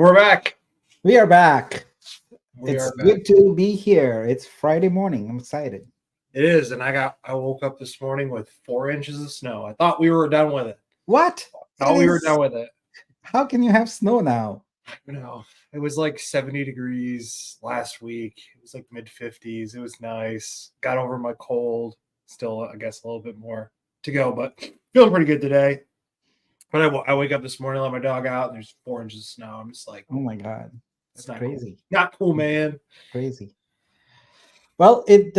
we're back. We are back. We It's are back. good to be here. It's Friday morning. I'm excited. It is, and I woke up this morning with 4 inches of snow. I thought we were done with it. What? Thought we were done with it. How can you have snow now? It was like 70 degrees last week. It was like mid 50s. It was nice. Got over my cold. Still, I guess, a little bit more to go, but feeling pretty good today. But I wake up this morning, let my dog out, and there's 4 inches of snow. I'm just like, oh my God. That's crazy. Cool. Not cool, man. Crazy. Well, it's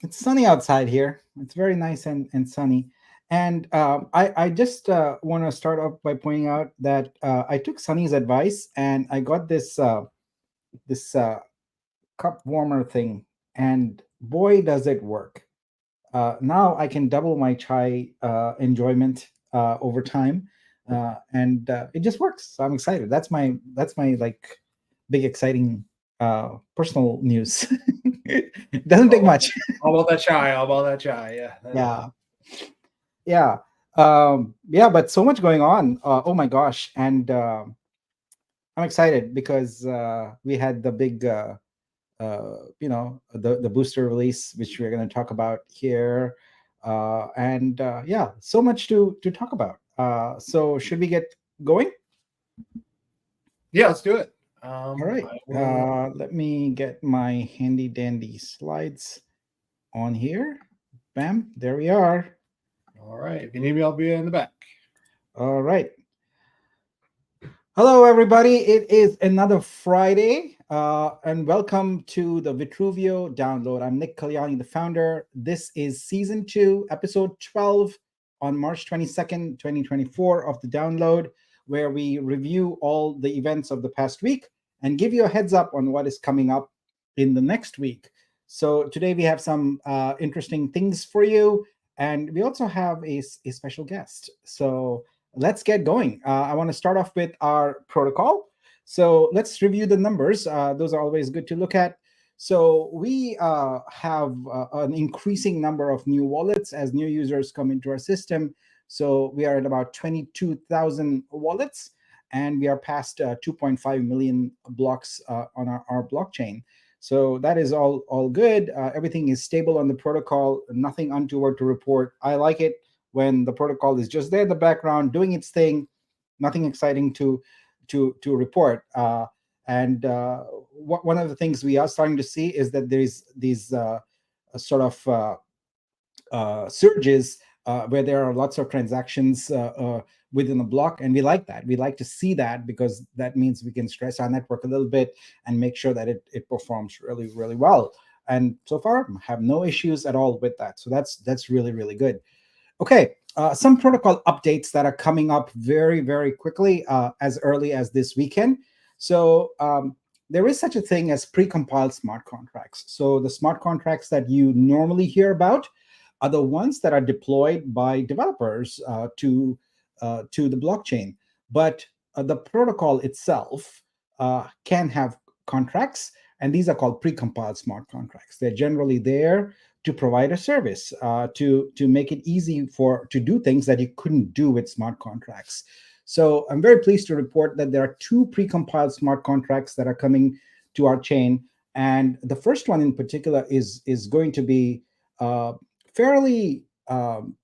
sunny outside here. It's very nice and sunny. And I just want to start off by pointing out that I took Sunny's advice and I got this cup warmer thing, and boy, does it work. Now I can double my chai enjoyment over time, and it just works. So I'm excited. That's my like big exciting personal news. It doesn't take much. All about that chai. Yeah. Yeah. But so much going on. Oh my gosh. And I'm excited because we had the big the booster release, which we're going to talk about here, and so much to talk about. So should we get going? Yeah, let's do it. All right. Let me get my handy dandy slides on here. Bam, there we are. All right. If you need me, I'll be in the back. All right. Hello, everybody. It is another Friday, and welcome to the Vitruveo download. I'm Nick Kalyani, the founder. This is season 2, episode 12, on March 22nd, 2024 of the download, where we review all the events of the past week and give you a heads up on what is coming up in the next week. So today we have some interesting things for you, and we also have a special guest. So let's get going. I want to start off with our protocol. So let's review the numbers. Those are always good to look at. So we have an increasing number of new wallets as new users come into our system. So we are at about 22,000 wallets, and we are past 2.5 million blocks on our blockchain. So that is all good. Everything is stable on the protocol. Nothing untoward to report. I like it when the protocol is just there in the background doing its thing, nothing exciting to report. And one of the things we are starting to see is that there's these sort of surges where there are lots of transactions within a block, and we like that. We like to see that because that means we can stress our network a little bit and make sure that it performs really, really well. And so far, have no issues at all with that. So that's really, really good. Okay, some protocol updates that are coming up very, very quickly as early as this weekend. So there is such a thing as precompiled smart contracts. So the smart contracts that you normally hear about are the ones that are deployed by developers to the blockchain. But the protocol itself can have contracts, and these are called precompiled smart contracts. They're generally there to provide a service, to make it easy to do things that you couldn't do with smart contracts. So I'm very pleased to report that there are 2 precompiled smart contracts that are coming to our chain, and the first one in particular is going to be fairly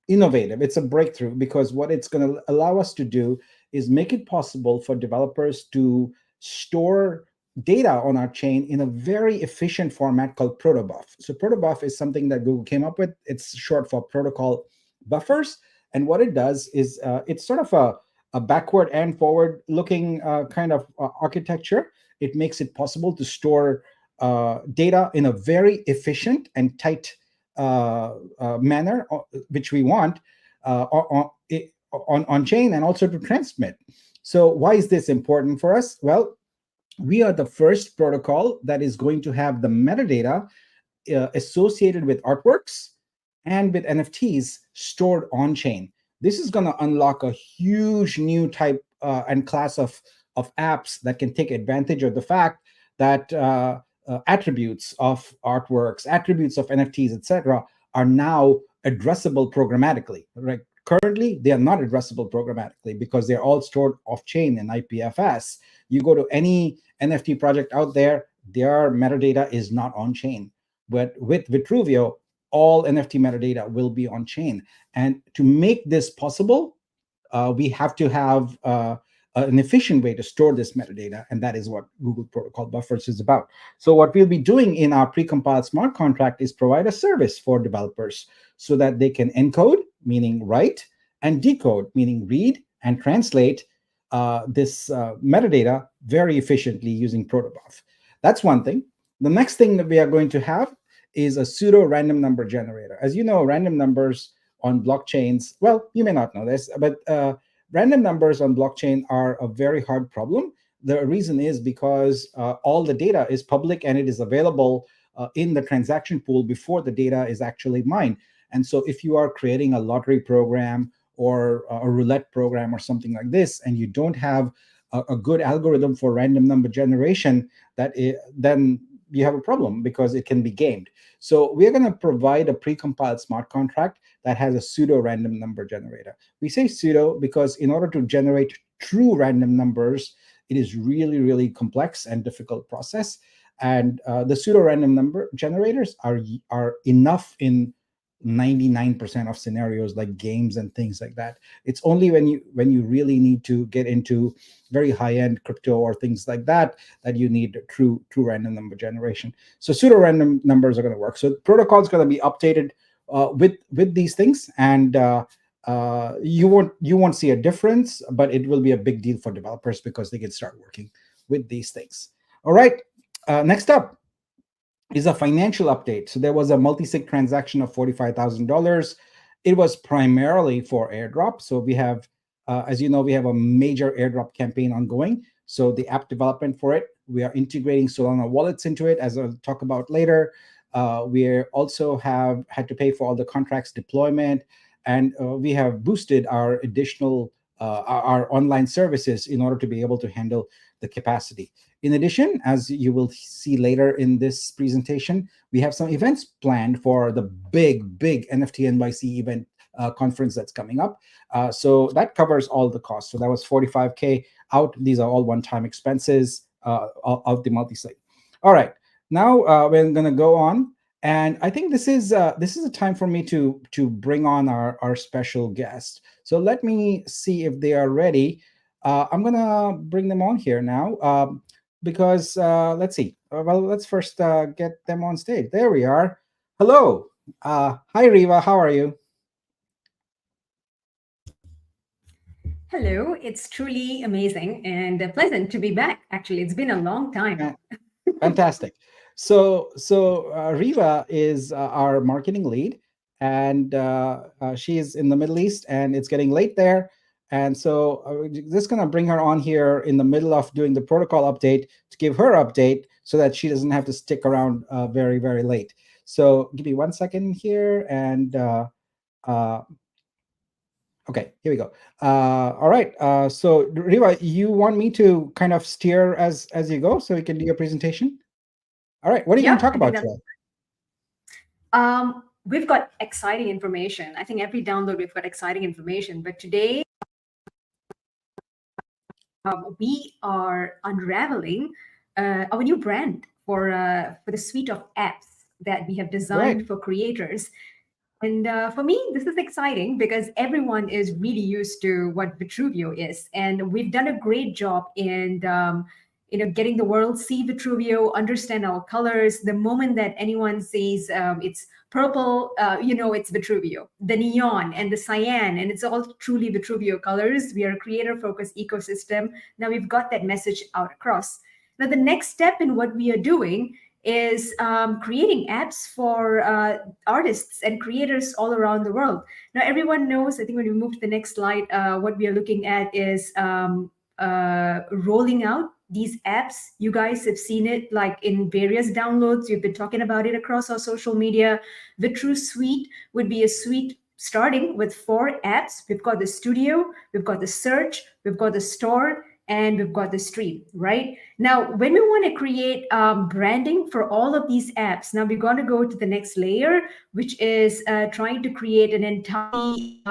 innovative. It's a breakthrough because what it's going to allow us to do is make it possible for developers to store data on our chain in a very efficient format called protobuf. So protobuf is something that Google came up with. It's short for protocol buffers. And what it does is it's sort of a backward and forward looking kind of architecture. It makes it possible to store data in a very efficient and tight manner, which we want on chain, and also to transmit. So why is this important for us? Well, we are the first protocol that is going to have the metadata associated with artworks and with NFTs stored on chain. This is going to unlock a huge new type and class of apps that can take advantage of the fact that attributes of artworks, attributes of NFTs, etc., are now addressable programmatically. Right? currently they are not addressable programmatically because they're all stored off chain in IPFS. You go to any NFT project out there, their metadata is not on chain. But with Vitruveo, all NFT metadata will be on chain. And to make this possible, we have to have an efficient way to store this metadata, and that is what Google Protocol Buffers is about. So what we'll be doing in our precompiled smart contract is provide a service for developers so that they can encode, meaning write, and decode, meaning read and translate this metadata very efficiently using protobuf. That's one thing. The next thing that we are going to have is a pseudo random number generator. As you know, random numbers on blockchains, well, you may not know this, but random numbers on blockchain are a very hard problem. The reason is because all the data is public and it is available in the transaction pool before the data is actually mined. And so if you are creating a lottery program or a roulette program or something like this, and you don't have a good algorithm for random number generation, then you have a problem because it can be gamed. So we're going to provide a precompiled smart contract that has a pseudo random number generator. We say pseudo because in order to generate true random numbers, it is really, really complex and difficult process. And the pseudo random number generators are enough in 99% of scenarios like games and things like that. It's only when you really need to get into very high-end crypto or things like that that you need true random number generation. So pseudo random numbers are going to work. So the protocol is going to be updated with these things, and you won't see a difference, but it will be a big deal for developers because they can start working with these things. All right, next up is a financial update. So there was a multi-sig transaction of $45,000. It was primarily for airdrop. So we have, as you know, we have a major airdrop campaign ongoing. So the app development for it, we are integrating Solana wallets into it, as I'll talk about later. We also have had to pay for all the contracts deployment, and we have boosted our additional our online services in order to be able to handle the capacity. In addition, as you will see later in this presentation, we have some events planned for the big NFT NYC event conference that's coming up. So that covers all the costs. So that was 45K out. These are all one-time expenses of the multi-sig. All right, now we're going to go on, and I think this is a time for me to bring on our special guest. So let me see if they are ready. I'm going to bring them on here now. Because let's see. Well, let's first get them on stage. There we are. Hello. Hi, Riva. How are you? Hello. It's truly amazing and pleasant to be back. Actually, it's been a long time. Fantastic. So Riva is our marketing lead, and she is in the Middle East, and it's getting late there. And so we're just going to bring her on here in the middle of doing the protocol update to give her update so that she doesn't have to stick around very, very late. So give me 1 second here. And okay, here we go. All right. So Riva, you want me to kind of steer as you go so we can do your presentation? All right. What are you going to talk about today? We've got exciting information. I think every download we've got exciting information. But today, we are unraveling our new brand for the suite of apps that we have designed for creators. And for me, this is exciting because everyone is really used to what Vitruveo is, and we've done a great job in getting the world see Vitruveo, understand our colors. The moment that anyone sees it's purple, it's Vitruveo. The neon and the cyan, and it's all truly Vitruveo colors. We are a creator-focused ecosystem. Now we've got that message out across. Now the next step in what we are doing is creating apps for artists and creators all around the world. Now, everyone knows, I think when we move to the next slide, what we are looking at is rolling out these apps. You guys have seen it like in various downloads. We've been talking about it across our social media. Vitru Suite would be a suite starting with 4 apps. We've got the studio, we've got the search, we've got the store, and we've got the stream, right? Now, when we want to create branding for all of these apps, now we're going to go to the next layer, which is trying to create an entirely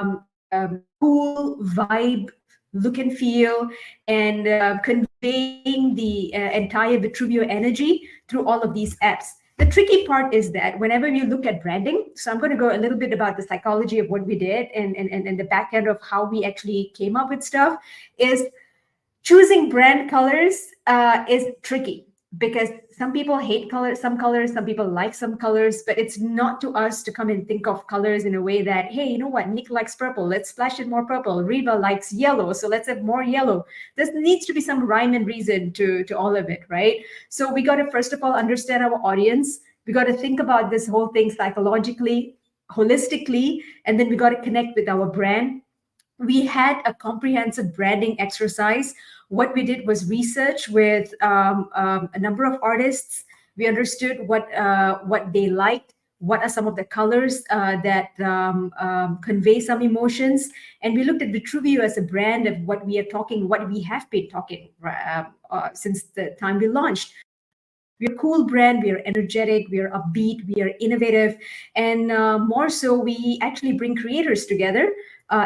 cool vibe, look and feel, and conveying the entire Vitruveo energy through all of these apps. The tricky part is that whenever you look at branding, so I'm going to go a little bit about the psychology of what we did and the back end of how we actually came up with stuff, is choosing brand colors is tricky because some people hate colors, some people like some colors, but it's not to us to come and think of colors in a way that, hey, you know what, Nick likes purple, let's splash it more purple. Reva likes yellow, so let's have more yellow. There needs to be some rhyme and reason to all of it, right? So we got to first of all understand our audience. We got to think about this whole thing psychologically, holistically, and then we got to connect with our brand. We had a comprehensive branding exercise. What we did was research with a number of artists. We understood what they liked, what are some of the colors that convey some emotions, and we looked at Vitruveo as a brand of what we are talking, what we have been talking since the time we launched. We're a cool brand, we are energetic, we are upbeat, we are innovative, and more so, we actually bring creators together,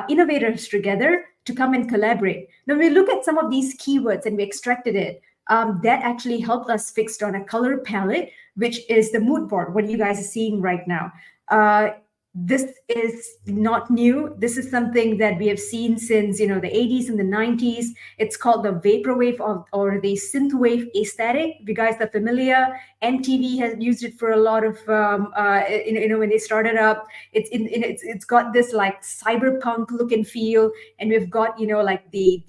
innovators together to come and collaborate. Now, we look at some of these keywords and we extracted it. That actually helped us fix on a color palette, which is the mood board, what you guys are seeing right now. This is not new. This is something that we have seen since the 80s and the 90s. It's called the vaporwave or the synthwave aesthetic. If you guys are familiar, MTV has used it for a lot of when they started up. It's got this like cyberpunk look and feel, and we've got like the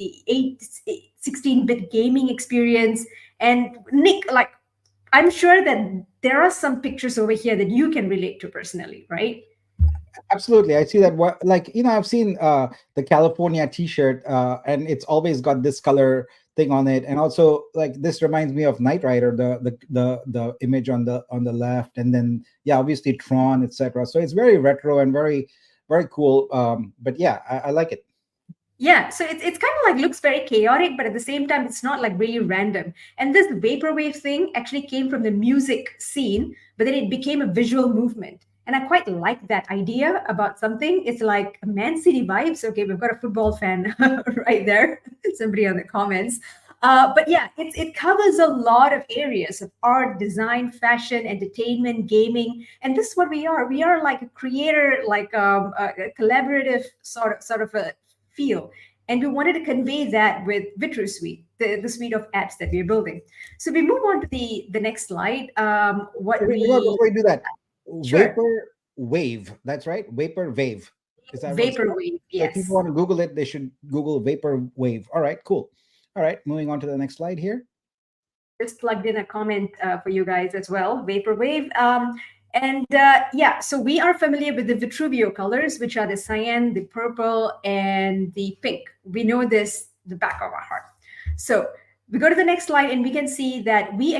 16-bit gaming experience. And Nick, like, I'm sure that there are some pictures over here that you can relate to personally, right? Absolutely, I see that. I've seen the California T-shirt, and it's always got this color thing on it, and also like this reminds me of Knight Rider, the image on the left, and then obviously Tron, etc. So it's very retro and very very cool. But yeah, I like it. Yeah, so it's kind of like looks very chaotic, but at the same time, it's not like really random. And this vaporwave thing actually came from the music scene, but then it became a visual movement. And I quite like that idea about something. It's like Man City vibes. Okay, we've got a football fan right there. Somebody on the comments. But yeah, it covers a lot of areas of art, design, fashion, entertainment, gaming. And this is what we are. We are like a creator, like a collaborative sort of a feel. And we wanted to convey that with Vitru Suite, the suite of apps that we're building. So we move on to the next slide. Before we do that, Sure. Vapor Wave. That's right. Vapor Wave. Is that Vaporwave? Yes. If people want to Google it, they should Google Vapor Wave. All right, cool. All right, moving on to the next slide here. Just plugged in a comment for you guys as well. Vaporwave. So we are familiar with the Vitruveo colors, which are the cyan, the purple, and the pink. We know this the back of our heart. So we go to the next slide and we can see that we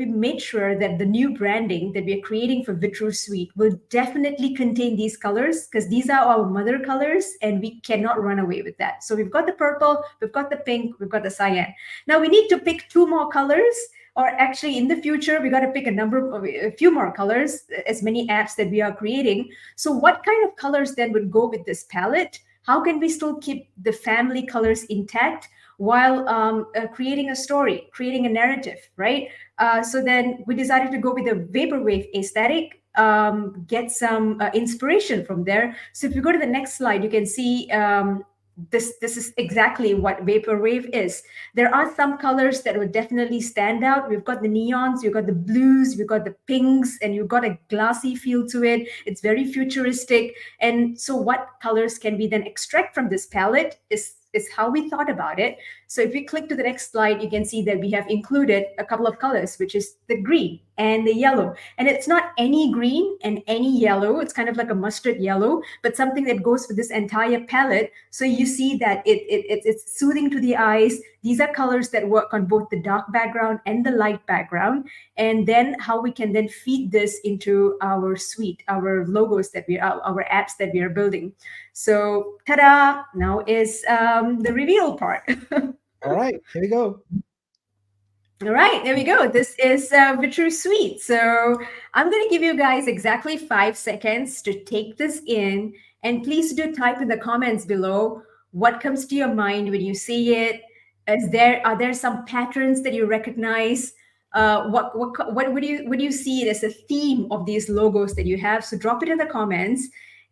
made sure that the new branding that we are creating for Vitru Suite will definitely contain these colors because these are our mother colors and we cannot run away with that. So we've got the purple, we've got the pink, we've got the cyan. Now we need to pick 2 more colors, or actually in the future, we got to pick a few more colors, as many apps that we are creating. So what kind of colors then would go with this palette? How can we still keep the family colors intact while creating a story, creating a narrative, right? So then we decided to go with a vaporwave aesthetic, get some inspiration from there. So if you go to the next slide, you can see this is exactly what vaporwave is. There are some colors that would definitely stand out. We've got the neons, we've got the blues, we've got the pinks, and you've got a glassy feel to it. It's very futuristic. And so what colors can we then extract from this palette is how we thought about it. So if we click to the next slide, you can see that we have included a couple of colors, which is the green and the yellow. And it's not any green and any yellow. It's kind of like a mustard yellow, but something that goes with this entire palette. So you see that it's soothing to the eyes. These are colors that work on both the dark background and the light background. And then how we can then feed this into our suite, our logos our apps that we are building. So ta-da, now is the reveal part. All right, here we go. All right, there we go. This is Vitru Suite. So I'm going to give you guys exactly 5 seconds to take this in And please do type in the comments below what comes to your mind when you see it. Are there some patterns that you recognize? What would you see it as a theme of these logos that you have? So drop it in the comments,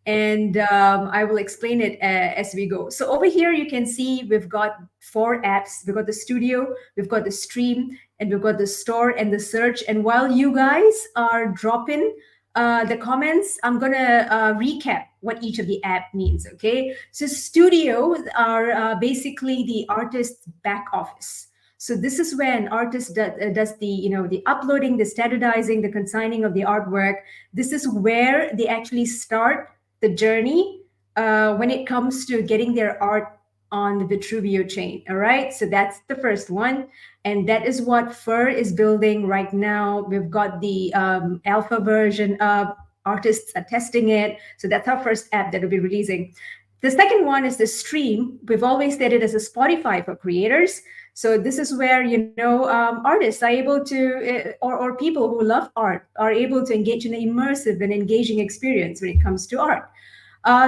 and I will explain it as we go. So over here, you can see we've got 4 apps. We've got the studio, we've got the stream, and we've got the store and the search. And while you guys are dropping the comments, I'm gonna recap what each of the app means, okay? So studios are basically the artist's back office. So this is where an artist does the, the uploading, the standardizing, the consigning of the artwork. This is where they actually start the journey when it comes to getting their art on the Vitruveo chain. All right, so that's the first one, and that is what Fur is building right now. We've got the alpha version up. Artists are testing it, so that's our first app that we'll be releasing. The second one is the stream. We've always said it as a Spotify for creators. So this is where artists are able to, or people who love art, are able to engage in an immersive and engaging experience when it comes to art.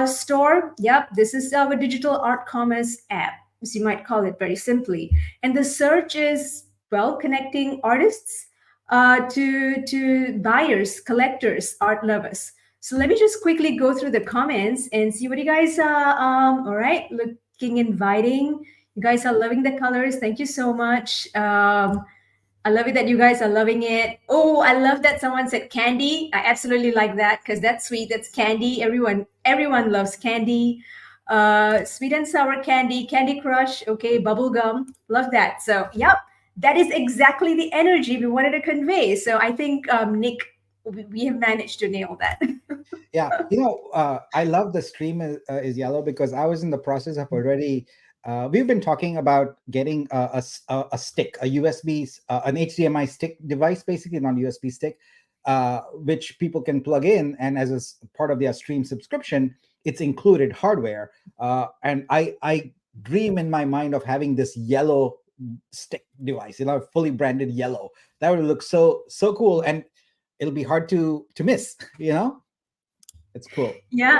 Store, yep, this is our digital art commerce app, as you might call it very simply. And the search is, well, connecting artists to buyers, collectors, art lovers. So let me just quickly go through the comments and see what you guys are, all right, looking inviting. You guys are loving the colors. Thank you so much. I love it that you guys are loving it. Oh, I love that someone said candy. I absolutely like that because that's sweet. That's candy. Everyone loves candy. Sweet and sour candy, Candy Crush. Okay, bubble gum. Love that. So, yep, that is exactly the energy we wanted to convey. So I think, Nick, we have managed to nail that. Yeah, I love the stream is yellow because I was in the process of already. We've been talking about getting a stick, a USB, an HDMI stick device, basically not USB stick, which people can plug in, and as a part of their stream subscription, it's included hardware. And I dream in my mind of having this yellow stick device, fully branded yellow. That would look so cool, and it'll be hard to miss. It's cool. Yeah.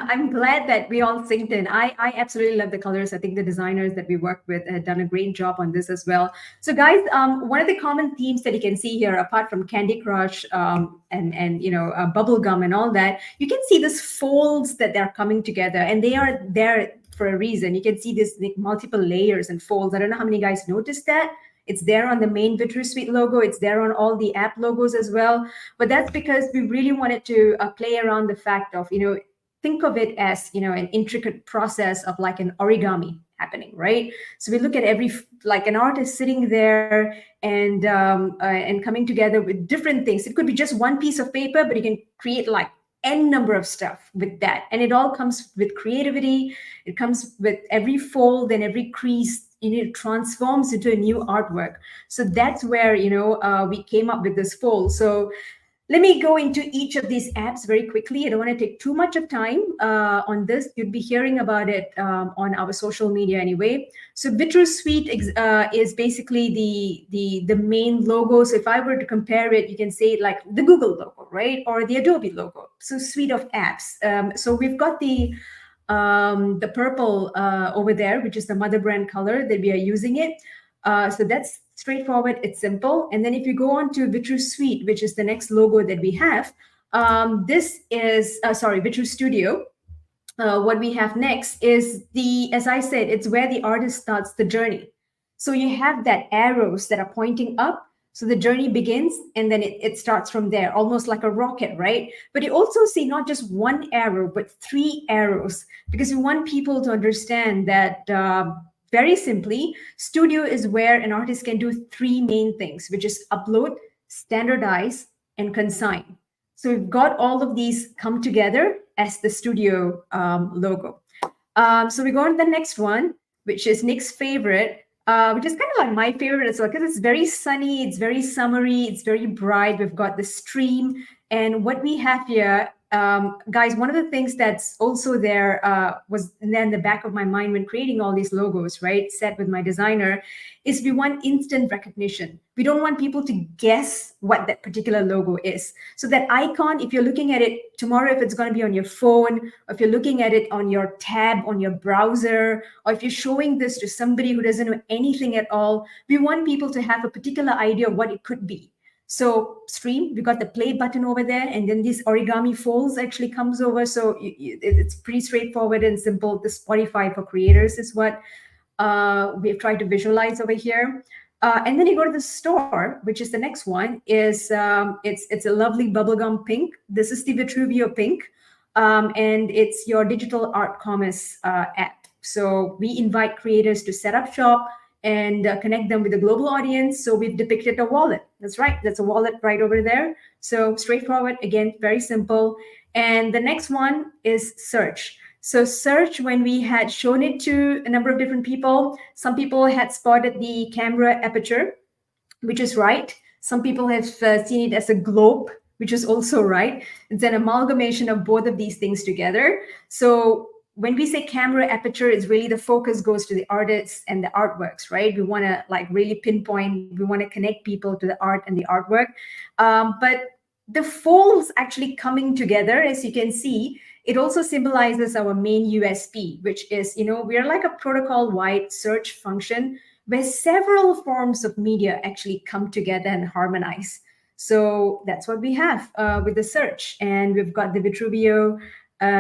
I'm glad that we all synced in. I absolutely love the colors. I think the designers that we worked with have done a great job on this as well. So guys, one of the common themes that you can see here, apart from Candy Crush and bubblegum and all that, you can see these folds that they're coming together, and they are there for a reason. You can see this multiple layers and folds. I don't know how many guys noticed that. It's there on the main Vitrusuite logo. It's there on all the app logos as well. But that's because we really wanted to play around the fact of, think of it as, an intricate process of like an origami happening, right? So we look at like an artist sitting there and coming together with different things. It could be just one piece of paper, but you can create like n number of stuff with that. And it all comes with creativity. It comes with every fold and every crease. It transforms into a new artwork. So that's where, we came up with this fold. So let me go into each of these apps very quickly. I don't want to take too much of time on this. You'd be hearing about it on our social media anyway. So Vitrusuite is basically the main logo. So if I were to compare it, you can say like the Google logo, right? Or the Adobe logo. So suite of apps. So we've got the purple over there, which is the mother brand color that we are using it. So that's straightforward. It's simple. And then if you go on to Vitrusuite, which is the next logo that we have, this is, Vitru Studio. What we have next is as I said, it's where the artist starts the journey. So you have that arrows that are pointing up. So the journey begins, and then it starts from there, almost like a rocket, right? But you also see not just one arrow, but 3 arrows, because we want people to understand that very simply, studio is where an artist can do 3 main things, which is upload, standardize, and consign. So we've got all of these come together as the studio logo. So we go on to the next one, which is Nick's favorite, which is kind of like my favorite as well, because it's very sunny, it's very summery, it's very bright. We've got the stream, And what we have here, guys, one of the things that's also there was in the back of my mind when creating all these logos, right, set with my designer, is we want instant recognition. We don't want people to guess what that particular logo is. So that icon, if you're looking at it tomorrow, if it's going to be on your phone, or if you're looking at it on your tab, on your browser, or if you're showing this to somebody who doesn't know anything at all, we want people to have a particular idea of what it could be. So stream, we got the play button over there, and then these origami folds actually comes over. So it's pretty straightforward and simple. The Spotify for creators is what we've tried to visualize over here. And then you go to the store, which is the next one, is it's a lovely bubblegum pink. This is the Vitruveo pink, and it's your digital art commerce app. So we invite creators to set up shop and connect them with a global audience. So we've depicted a wallet. That's right. That's a wallet right over there. So straightforward, again, very simple. And the next one is search. So search, when we had shown it to a number of different people, some people had spotted the camera aperture, which is right. Some people have seen it as a globe, which is also right. It's an amalgamation of both of these things together. So when we say camera aperture, is really the focus goes to the artists and the artworks, right? We want to like really pinpoint, we want to connect people to the art and the artwork. But the folds actually coming together, as you can see, it also symbolizes our main USP, which is, we're like a protocol-wide search function where several forms of media actually come together and harmonize. So that's what we have with the search. And we've got the Vitruveo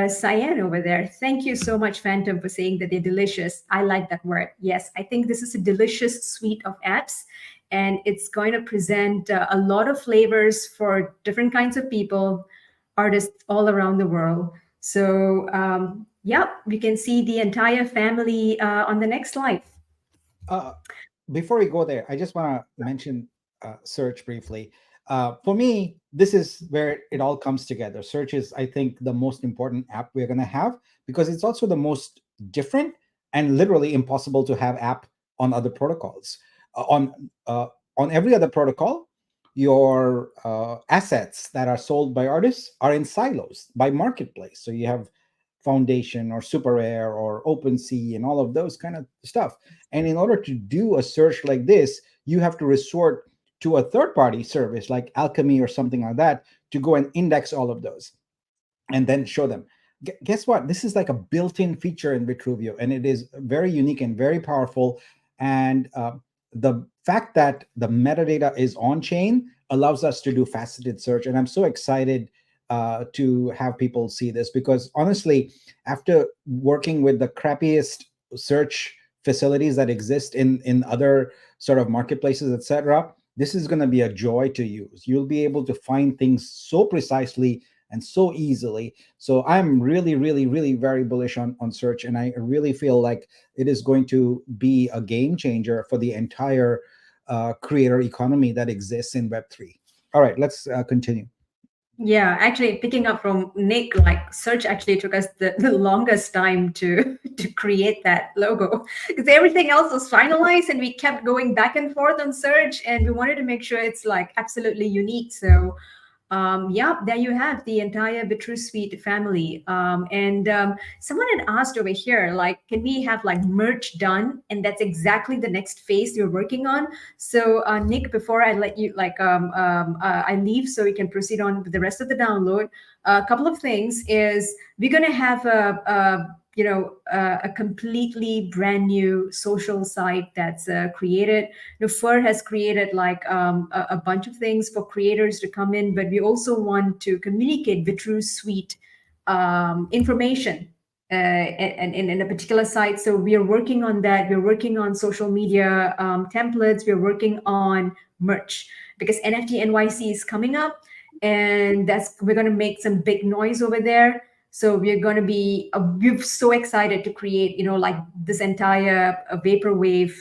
cyan over there. Thank you so much, Phantom, for saying that they're delicious. I like that word. Yes, I think this is a delicious suite of apps, and it's going to present a lot of flavors for different kinds of people, artists all around the world. So yeah, we can see the entire family on the next slide. Before we go there, I just want to mention search briefly. For me, this is where it all comes together. Search is, I think, the most important app we're going to have, because it's also the most different and literally impossible to have app on other protocols. On every other protocol, your assets that are sold by artists are in silos by marketplace. So you have Foundation or Super Rare or OpenSea and all of those kind of stuff. And in order to do a search like this, you have to resort to a third-party service like Alchemy or something like that to go and index all of those and then show them. Guess what? This is like a built-in feature in Vitruveo, and it is very unique and very powerful. And the fact that the metadata is on-chain allows us to do faceted search. And I'm so excited to have people see this, because honestly, after working with the crappiest search facilities that exist in other sort of marketplaces, etc., this is going to be a joy to use. You'll be able to find things so precisely and so easily. So I'm really, really, really very bullish on search. And I really feel like it is going to be a game changer for the entire creator economy that exists in Web3. All right, let's continue. Yeah, actually picking up from Nick, like search actually took us the longest time to create that logo, because everything else was finalized and we kept going back and forth on search, and we wanted to make sure it's like absolutely unique. So yeah, there you have the entire Vitru Suite family. And someone had asked over here, like, can we have like merch done? And that's exactly the next phase you're working on. So Nick, before I let you I leave so we can proceed on with the rest of the download, a couple of things is we're going to have a completely brand new social site that's created. Fur has created like a bunch of things for creators to come in, but we also want to communicate Vitru Suite information and in a particular site. So we are working on that. We're working on social media templates. We're working on merch, because NFT NYC is coming up, and we're going to make some big noise over there. So we're going to be, we're so excited to create, like this entire vaporwave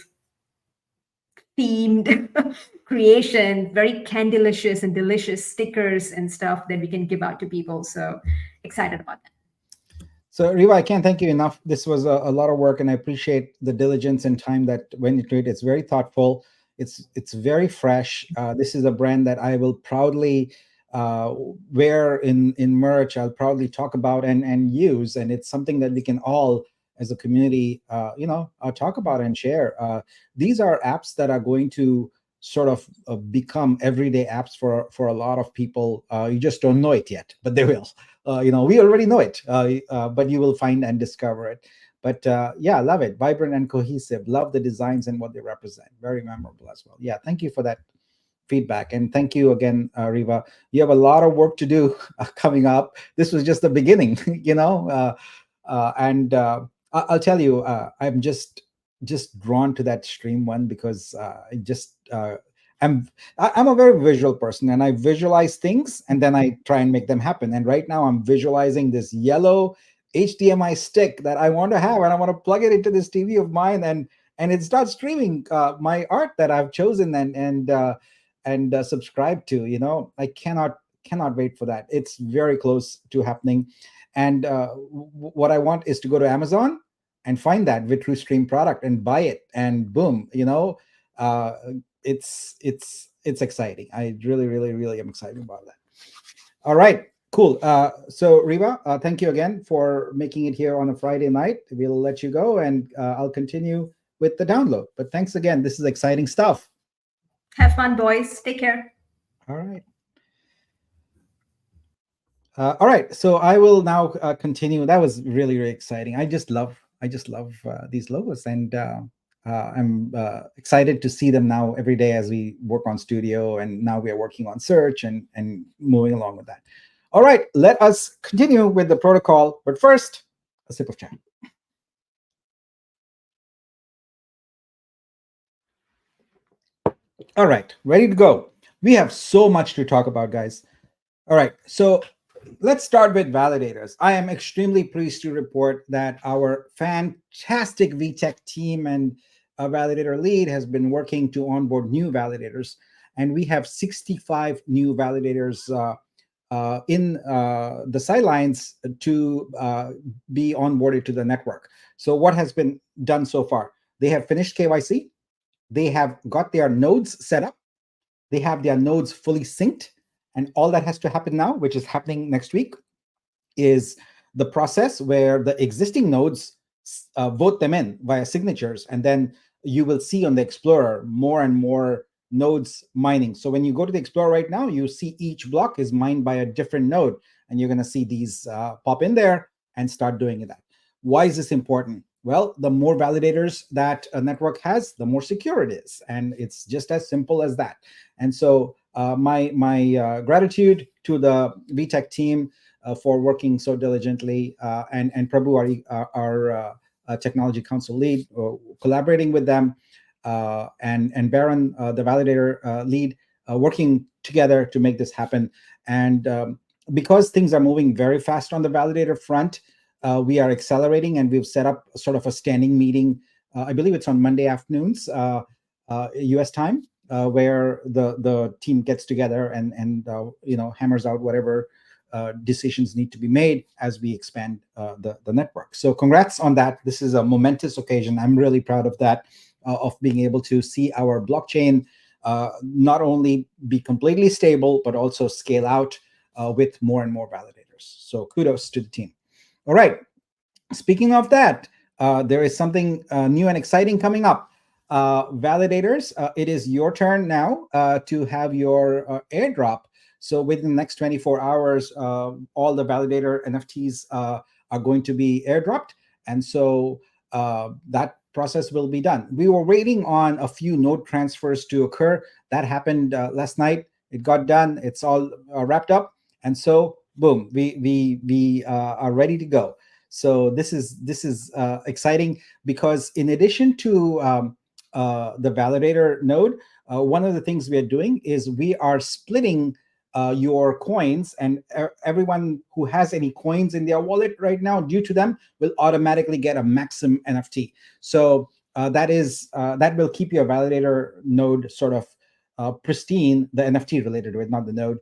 themed creation, very candylicious and delicious stickers and stuff that we can give out to people. So excited about that. So Riva, I can't thank you enough. This was a lot of work, and I appreciate the diligence and time that went into it. It's very thoughtful. It's very fresh. This is a brand that I will proudly where in merch I'll probably talk about and use, and it's something that we can all as a community talk about and share. These are apps that are going to sort of become everyday apps for a lot of people. You just don't know it yet, but they will. We already know it, but you will find and discover it. But yeah, love it. Vibrant and cohesive. Love the designs and what they represent. Very memorable as well. Yeah, thank you for that feedback. And thank you again, Riva. You have a lot of work to do coming up. This was just the beginning, and I'll tell you, I'm just drawn to that stream one because I'm a very visual person, and I visualize things and then I try and make them happen. And right now I'm visualizing this yellow HDMI stick that I want to have, and I want to plug it into this TV of mine, and it starts streaming my art that I've chosen and subscribe to. I cannot wait for that. It's very close to happening. And what I want is to go to Amazon and find that VitruStream product and buy it, and boom, it's exciting. I really, really, really am excited about that. All right, cool. So Riva, thank you again for making it here on a Friday night. We'll let you go, and I'll continue with the download. But thanks again. This is exciting stuff. Have fun, boys. Take care. All right. All right. So I will now continue. That was really, really exciting. I just love these logos, and I'm excited to see them now every day as we work on Studio, and now we are working on search and moving along with that. All right, let us continue with the protocol, but first, a sip of chai. All right, ready to go. We have so much to talk about, guys. All right, so let's start with validators. I am extremely pleased to report that our fantastic VTech team and a validator lead has been working to onboard new validators, and we have 65 new validators in the sidelines to be onboarded to the network. So what has been done so far? They have finished KYC. They have got their nodes set up. They have their nodes fully synced. And all that has to happen now, which is happening next week, is the process where the existing nodes vote them in via signatures. And then you will see on the Explorer more and more nodes mining. So when you go to the Explorer right now, you see each block is mined by a different node. And you're going to see these pop in there and start doing that. Why is this important? Well, the more validators that a network has, the more secure it is. And it's just as simple as that. And so my gratitude to the VTech team for working so diligently, and Prabhu, our technology council lead, collaborating with them, and Baron, the validator lead, working together to make this happen. And because things are moving very fast on the validator front, we are accelerating, and we've set up sort of a standing meeting. I believe it's on Monday afternoons, US time, where the team gets together and hammers out whatever decisions need to be made as we expand the network. So congrats on that. This is a momentous occasion. I'm really proud of that, of being able to see our blockchain not only be completely stable, but also scale out with more and more validators. So kudos to the team. All right. Speaking of that, there is something new and exciting coming up. Validators, it is your turn now to have your airdrop. So within the next 24 hours, all the validator NFTs are going to be airdropped. And so that process will be done. We were waiting on a few node transfers to occur. That happened last night. It got done. It's all wrapped up. And so boom, we are ready to go. So this is exciting, because in addition to the validator node, one of the things we are doing is we are splitting your coins, and everyone who has any coins in their wallet right now due to them will automatically get a Maxim NFT. So that will keep your validator node sort of pristine, the NFT related to it, not the node,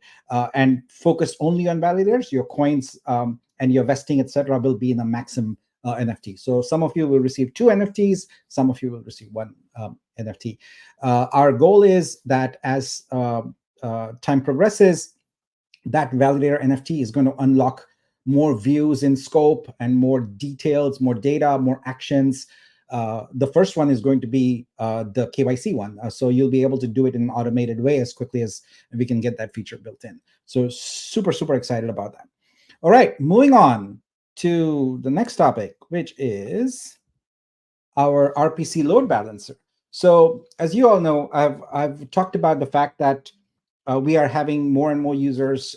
and focused only on validators. Your coins and your vesting, etc., will be in a Maxim NFT. So some of you will receive 2 NFTs, some of you will receive 1 NFT. Our goal is that as time progresses, that validator NFT is going to unlock more views in scope and more details, more data, more actions. The first one is going to be the KYC one. So you'll be able to do it in an automated way as quickly as we can get that feature built in. So super, super excited about that. All right, moving on to the next topic, which is our RPC load balancer. So as you all know, I've talked about the fact that we are having more and more users,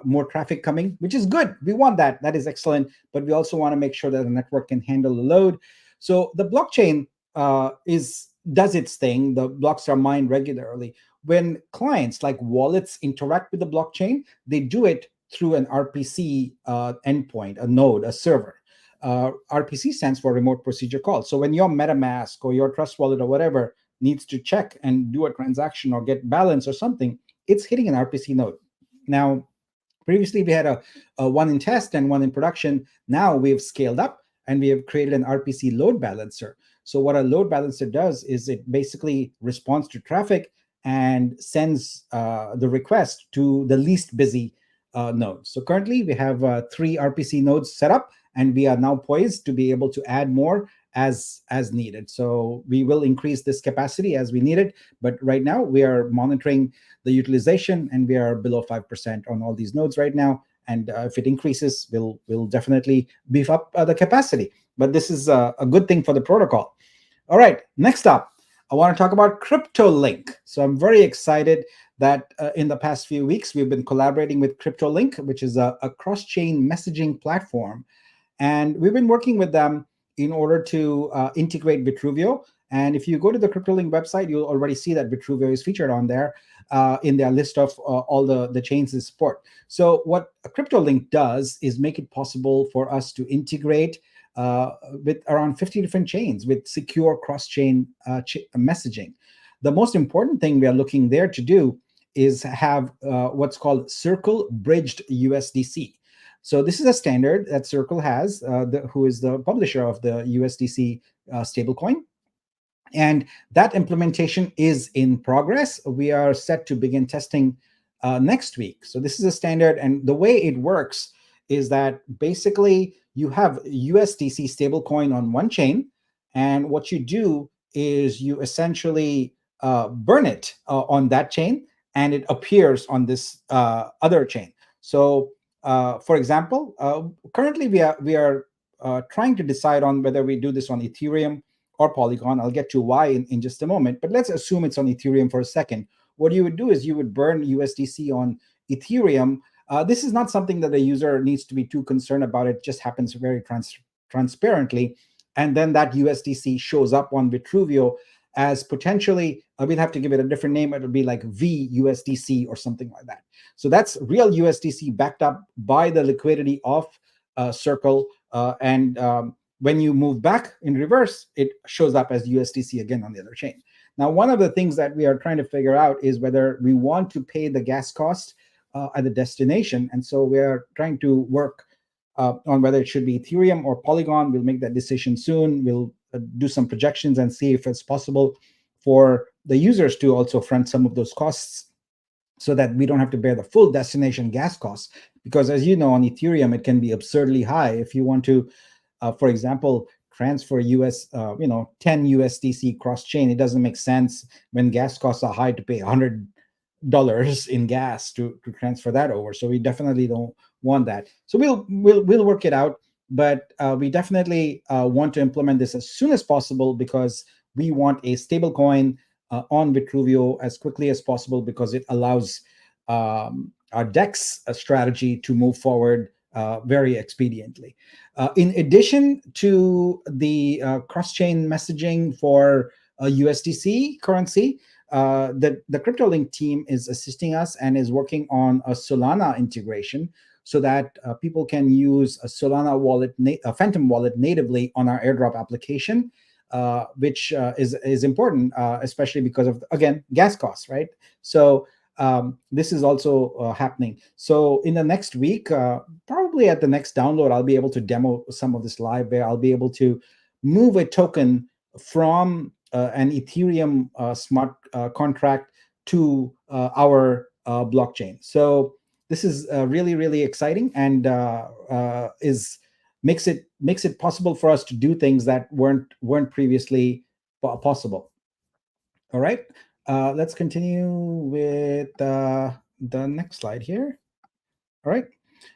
more traffic coming, which is good. We want that. That is excellent. But we also want to make sure that the network can handle the load. So the blockchain does its thing. The blocks are mined regularly. When clients like wallets interact with the blockchain, they do it through an RPC endpoint, a node, a server. RPC stands for remote procedure call. So when your MetaMask or your Trust Wallet or whatever needs to check and do a transaction or get balance or something, it's hitting an RPC node. Now, previously we had a one in test and one in production. Now we've scaled up and we have created an RPC load balancer. So what a load balancer does is it basically responds to traffic and sends the request to the least busy node. So currently we have 3 RPC nodes set up, and we are now poised to be able to add more as needed. So we will increase this capacity as we need it. But right now we are monitoring the utilization, and we are below 5% on all these nodes right now. And if it increases, we'll definitely beef up the capacity. But this is a good thing for the protocol. All right, next up, I want to talk about CryptoLink. So I'm very excited that in the past few weeks, we've been collaborating with CryptoLink, which is a cross-chain messaging platform. And we've been working with them in order to integrate Vitruveo. And if you go to the CryptoLink website, you'll already see that Vitruveo is featured on there in their list of all the chains they support. So what CryptoLink does is make it possible for us to integrate with around 50 different chains with secure cross-chain messaging. The most important thing we are looking there to do is have what's called Circle Bridged USDC. So this is a standard that Circle has, who is the publisher of the USDC stablecoin. And that implementation is in progress. We are set to begin testing next week. So this is a standard. And the way it works is that basically you have USDC stablecoin on one chain. And what you do is you essentially burn it on that chain, and it appears on this other chain. So for example, currently we are trying to decide on whether we do this on Ethereum or Polygon. I'll get to why in just a moment, but let's assume it's on Ethereum for a second. What you would do is you would burn USDC on Ethereum. This is not something that the user needs to be too concerned about. It just happens very transparently. And then that USDC shows up on Vitruveo as potentially, we'll have to give it a different name. It'll be like VUSDC or something like that. So that's real USDC backed up by the liquidity of Circle. When you move back in reverse, it shows up as USDC again on the other chain. Now, one of the things that we are trying to figure out is whether we want to pay the gas cost at the destination. And so we are trying to work on whether it should be Ethereum or Polygon. We'll make that decision soon. We'll do some projections and see if it's possible for the users to also front some of those costs so that we don't have to bear the full destination gas costs. Because as you know, on Ethereum, it can be absurdly high. If you want to, for example, transfer 10 USDC cross-chain, it doesn't make sense when gas costs are high to pay $100 in gas to transfer that over. So we definitely don't want that. So we'll work it out, but we definitely want to implement this as soon as possible because we want a stable coin on Vitruveo as quickly as possible because it allows our DEX strategy to move forward very expediently. In addition to the cross-chain messaging for USDC currency, the CryptoLink team is assisting us and is working on a Solana integration so that people can use a Solana wallet, a Phantom wallet natively on our airdrop application, which is important, especially because of, again, gas costs, right? So this is also happening. So in the next week, probably at the next download, I'll be able to demo some of this live where I'll be able to move a token from an Ethereum smart contract to our blockchain. So this is really exciting, and is makes it possible for us to do things that weren't previously possible. All right, let's continue with the next slide here. All right,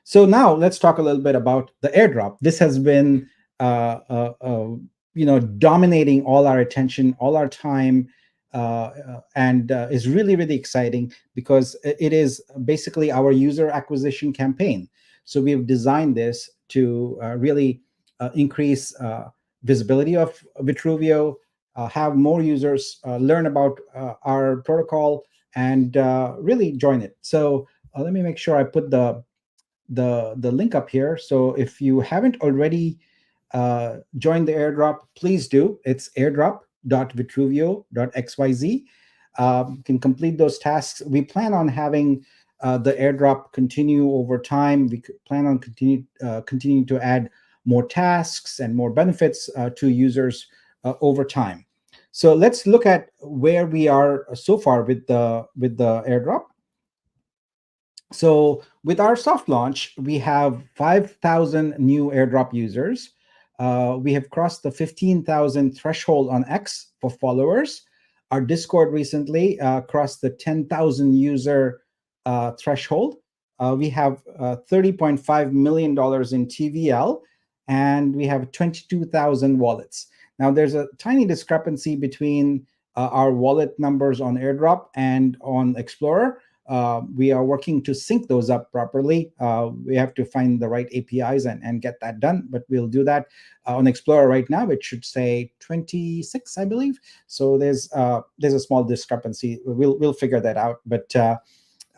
so now let's talk a little bit about the airdrop. This has been dominating all our attention, all our time, and is really exciting because it is basically our user acquisition campaign. So we've designed this to really increase visibility of Vitruveo, have more users learn about our protocol, and really join it. So let me make sure I put the link up here. So if you haven't already joined the airdrop, please do. It's airdrop.vitruveo.xyz. You can complete those tasks. We plan on having the airdrop continue over time. We plan on continuing to add more tasks and more benefits to users over time. So let's look at where we are so far with the airdrop. So with our soft launch, we have 5,000 new airdrop users. We have crossed the 15,000 threshold on X for followers. Our Discord recently crossed the 10,000 user threshold. We have $30.5 million in TVL, and we have 22,000 wallets. Now, there's a tiny discrepancy between our wallet numbers on airdrop and on Explorer. We are working to sync those up properly. We have to find the right APIs and get that done, but we'll do that. On Explorer right now, it should say 26, I believe. So there's a small discrepancy. We'll figure that out, but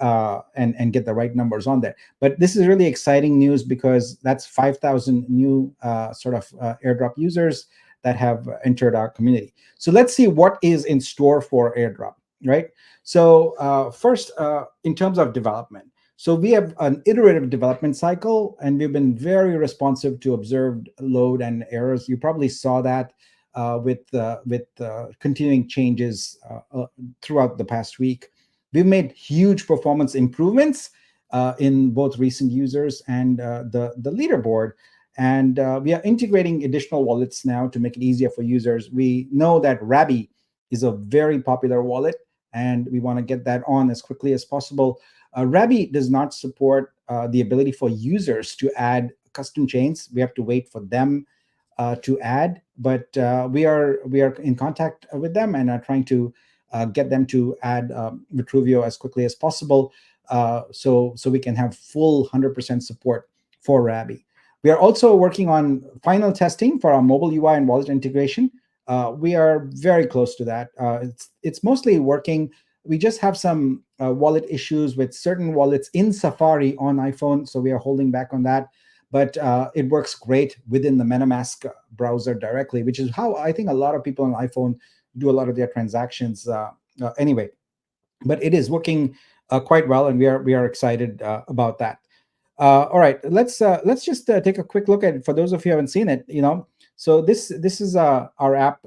and get the right numbers on there. But this is really exciting news because that's 5,000 new airdrop users that have entered our community. So let's see what is in store for airdrop, right? So first, in terms of development, so we have an iterative development cycle, and we've been very responsive to observed load and errors. You probably saw that with continuing changes throughout the past week. We've made huge performance improvements in both recent users and the leaderboard. And we are integrating additional wallets now to make it easier for users. We know that Rabby is a very popular wallet, and we want to get that on as quickly as possible. Rabby does not support the ability for users to add custom chains. We have to wait for them to add, but we are in contact with them and are trying to get them to add Vitruveo as quickly as possible, so we can have full 100% support for Rabby. We are also working on final testing for our mobile UI and wallet integration. We are very close to that. It's mostly working. We just have some wallet issues with certain wallets in Safari on iPhone, so we are holding back on that. But it works great within the MetaMask browser directly, which is how I think a lot of people on iPhone do a lot of their transactions anyway. But it is working quite well, and we are excited about that. All right, let's just take a quick look at it for those of you who haven't seen it. So this is our app.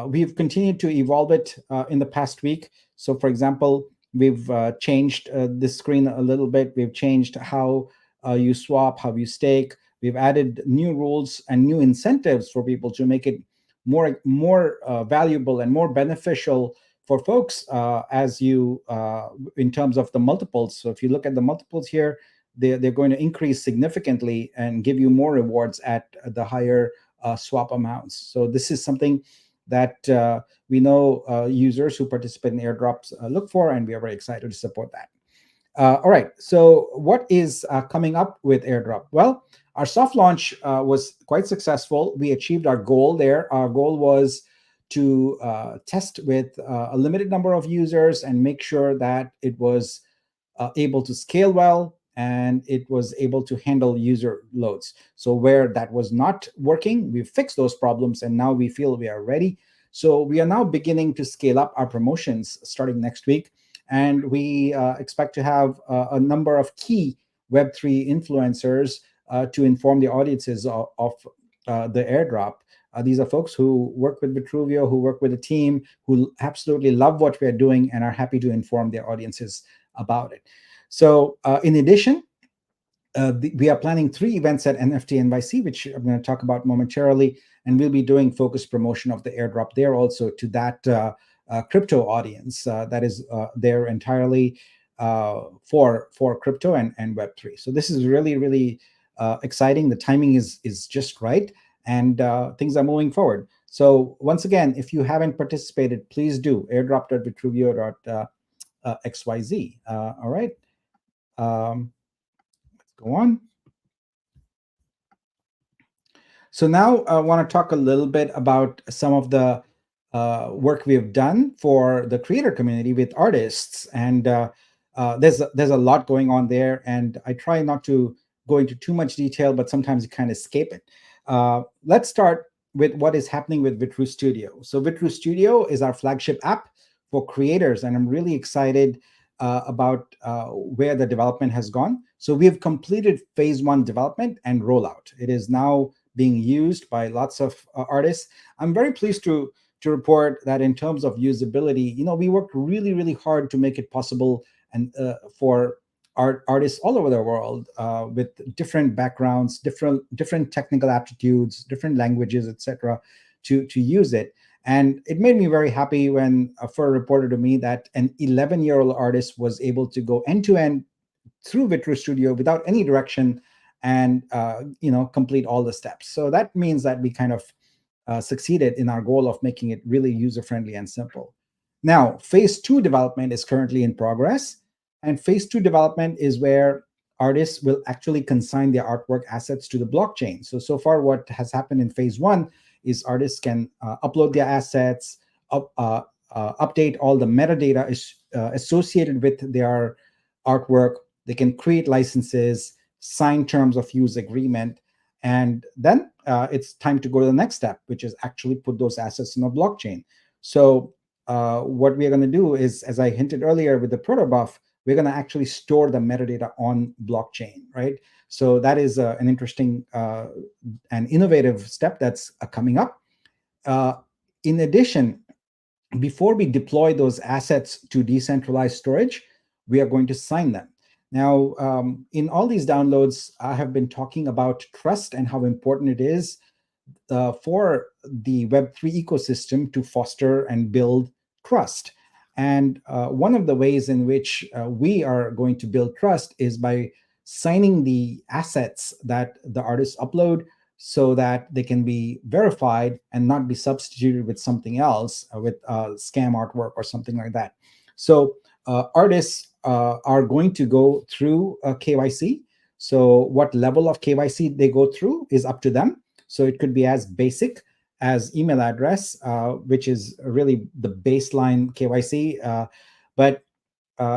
We've continued to evolve it in the past week. So, for example, we've changed this screen a little bit. We've changed how you swap, how you stake. We've added new rules and new incentives for people to make it more valuable and more beneficial for folks as you in terms of the multiples. So if you look at the multiples here, they're going to increase significantly and give you more rewards at the higher swap amounts. So this is something that we know users who participate in airdrops look for, and we are very excited to support that. All right, so what is coming up with airdrop? Well, our soft launch was quite successful. We achieved our goal there. Our goal was to test with a limited number of users and make sure that it was able to scale well and it was able to handle user loads. So where that was not working, we fixed those problems, and now we feel we are ready. So we are now beginning to scale up our promotions starting next week, and we expect to have a number of key Web3 influencers to inform the audiences of the airdrop. These are folks who work with Vitruveo, who work with the team, who absolutely love what we are doing and are happy to inform their audiences about it. So in addition, we are planning 3 events at NFT NYC, which I'm going to talk about momentarily, and we'll be doing focused promotion of the airdrop there also to that crypto audience that is there entirely for crypto and Web3. So this is really, really exciting. The timing is just right, and things are moving forward. So once again, if you haven't participated, please do airdrop.vitruveo.xyz. All right. Let's go on. So now I want to talk a little bit about some of the work we have done for the creator community with artists, and there's a lot going on there, and I try not to go into too much detail, but sometimes you kind of escape it. Let's start with what is happening with Vitru Studio. So Vitru Studio is our flagship app for creators, and I'm really excited about where the development has gone. So we have completed phase 1 development and rollout. It is now being used by lots of artists. I'm very pleased to report that in terms of usability, we worked really, really hard to make it possible and for artists all over the world with different backgrounds, different technical aptitudes, different languages, etc., to use it. And it made me very happy when a Fur reported to me that an 11-year-old artist was able to go end to end through Vitru Studio without any direction and complete all the steps. So that means that we kind of succeeded in our goal of making it really user-friendly and simple. Now, phase 2 development is currently in progress, and phase 2 development is where artists will actually consign their artwork assets to the blockchain. So far what has happened in phase 1 is artists can upload their assets, update all the metadata associated with their artwork. They can create licenses, sign terms of use agreement, and then it's time to go to the next step, which is actually put those assets in a blockchain. So what we're going to do is, as I hinted earlier with the protobuf, we're going to actually store the metadata on blockchain, right? So that is an interesting and innovative step that's coming up. In addition, before we deploy those assets to decentralized storage, we are going to sign them. Now, in all these downloads, I have been talking about trust and how important it is for the Web3 ecosystem to foster and build trust. And one of the ways in which we are going to build trust is by signing the assets that the artists upload so that they can be verified and not be substituted with something else, with scam artwork or something like that. So artists are going to go through KYC. So what level of KYC they go through is up to them. So it could be as basic as email address, which is really the baseline KYC. But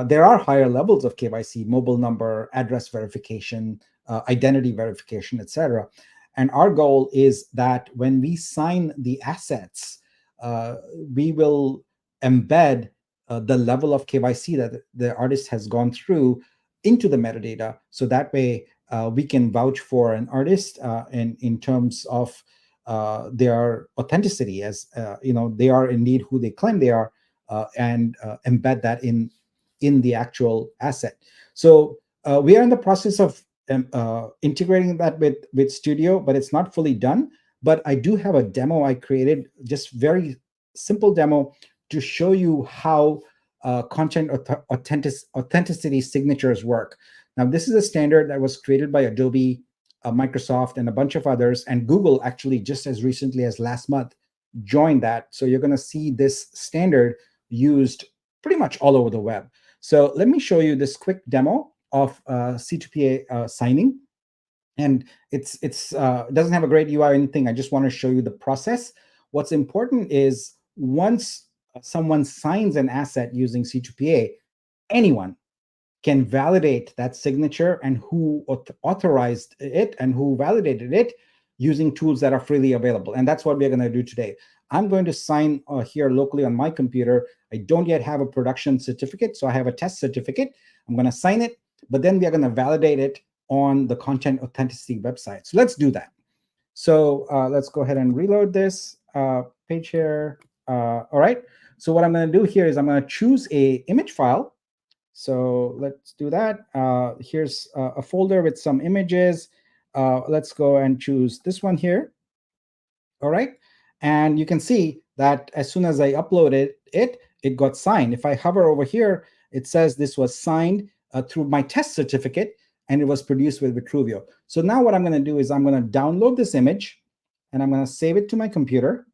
there are higher levels of KYC: mobile number, address verification, identity verification, etc. And our goal is that when we sign the assets, we will embed the level of KYC that the artist has gone through into the metadata. So that way we can vouch for an artist in terms of their authenticity, as they are indeed who they claim they are, and embed that in the actual asset. So we are in the process of integrating that with Studio, but it's not fully done. But I do have a demo I created, just very simple demo, to show you how content authenticity signatures work. Now, this is a standard that was created by Adobe, Microsoft, and a bunch of others, and Google actually just as recently as last month joined that. So you're going to see this standard used pretty much all over the web. So let me show you this quick demo of C2PA signing. And it doesn't have a great UI or anything. I just want to show you the process. What's important is once someone signs an asset using C2PA, anyone can validate that signature and who authorized it and who validated it using tools that are freely available. And that's what we're going to do today. I'm going to sign here locally on my computer. I don't yet have a production certificate, so I have a test certificate. I'm going to sign it, but then we are going to validate it on the content authenticity website. So let's do that. So let's go ahead and reload this page here. All right. So what I'm going to do here is I'm going to choose a image file, So let's do that. Here's a folder with some images. Let's go and choose this one here. All right. And you can see that as soon as I uploaded it, it got signed. If I hover over here, it says this was signed through my test certificate, and it was produced with Vitruveo. So now what I'm going to do is I'm going to download this image, and I'm going to save it to my computer.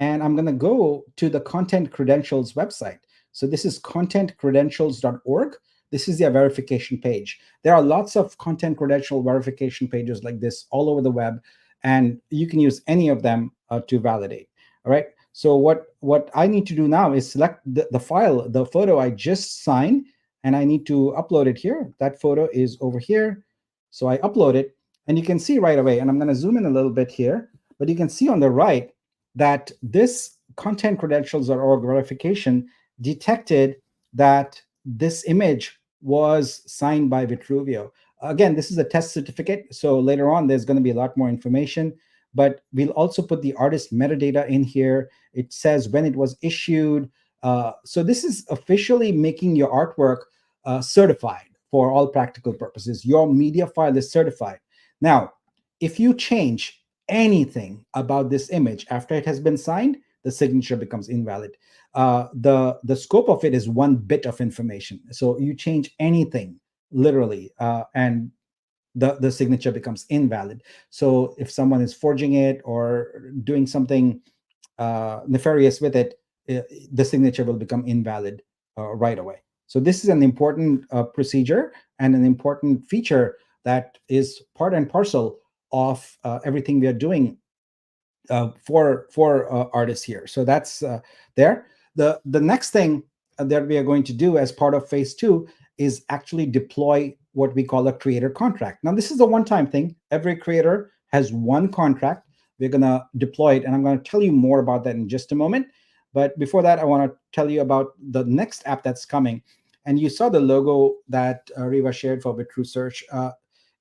And I'm going to go to the content credentials website. So this is contentcredentials.org. This is their verification page. There are lots of content credential verification pages like this all over the web, and you can use any of them to validate. All right. So what I need to do now is select the file, the photo I just signed, and I need to upload it here. That photo is over here. So I upload it, and you can see right away, and I'm going to zoom in a little bit here, but you can see on the right that this content credentials.org verification detected that this image was signed by Vitruveo. Again, this is a test certificate, so later on there's going to be a lot more information, but we'll also put the artist metadata in here. It says when it was issued. So this is officially making your artwork certified for all practical purposes. Your media file is certified. Now, if you change anything about this image after it has been signed, the signature becomes invalid. The scope of it is 1 bit of information. So you change anything, literally, and the signature becomes invalid. So if someone is forging it or doing something nefarious with it, the signature will become invalid right away. So this is an important procedure and an important feature that is part and parcel of everything we are doing for artists here. So that's there. The next thing that we are going to do as part of phase 2 is actually deploy what we call a creator contract. Now, this is a one-time thing. Every creator has one contract. We're going to deploy it, and I'm going to tell you more about that in just a moment. But before that, I want to tell you about the next app that's coming. And you saw the logo that Riva shared for VitruSearch.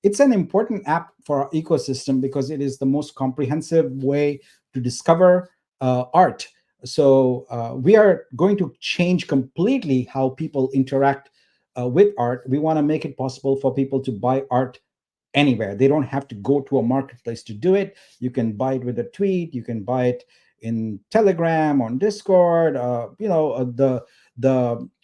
It's an important app for our ecosystem because it is the most comprehensive way to discover art. So we are going to change completely how people interact with art. We want to make it possible for people to buy art anywhere. They don't have to go to a marketplace to do it. You can buy it with a tweet. You can buy it in Telegram, on Discord, the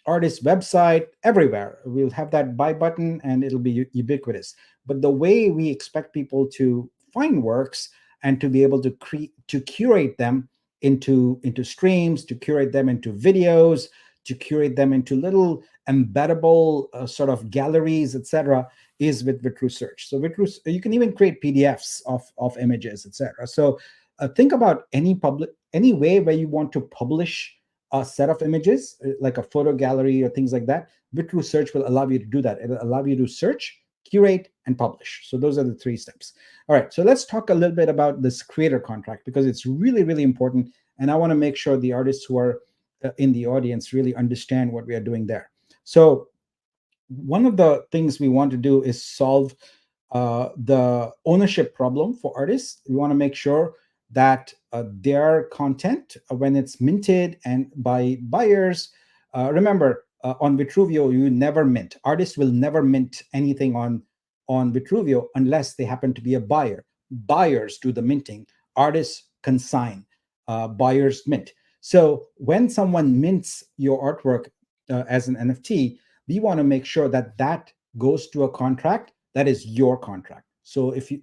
artist website, everywhere. We'll have that buy button, and it'll be ubiquitous. But the way we expect people to find works and to be able to curate them into streams, to curate them into videos, to curate them into little embeddable sort of galleries, etc., is with VitruSearch. So you can even create PDFs of images, etc. So think about any way where you want to publish a set of images, like a photo gallery or things like that. VitruSearch will allow you to do that. It'll allow you to search, curate, and publish. So those are the 3 steps. All right, so let's talk a little bit about this creator contract, because it's really, really important. And I want to make sure the artists who are in the audience really understand what we are doing there. So one of the things we want to do is solve the ownership problem for artists. We want to make sure that their content, when it's minted and by buyers, remember, on Vitruveo, you never mint. Artists will never mint anything on Vitruveo unless they happen to be a buyer. Buyers do the minting. Artists consign. Buyers mint. So when someone mints your artwork as an NFT, we want to make sure that that goes to a contract that is your contract. So if you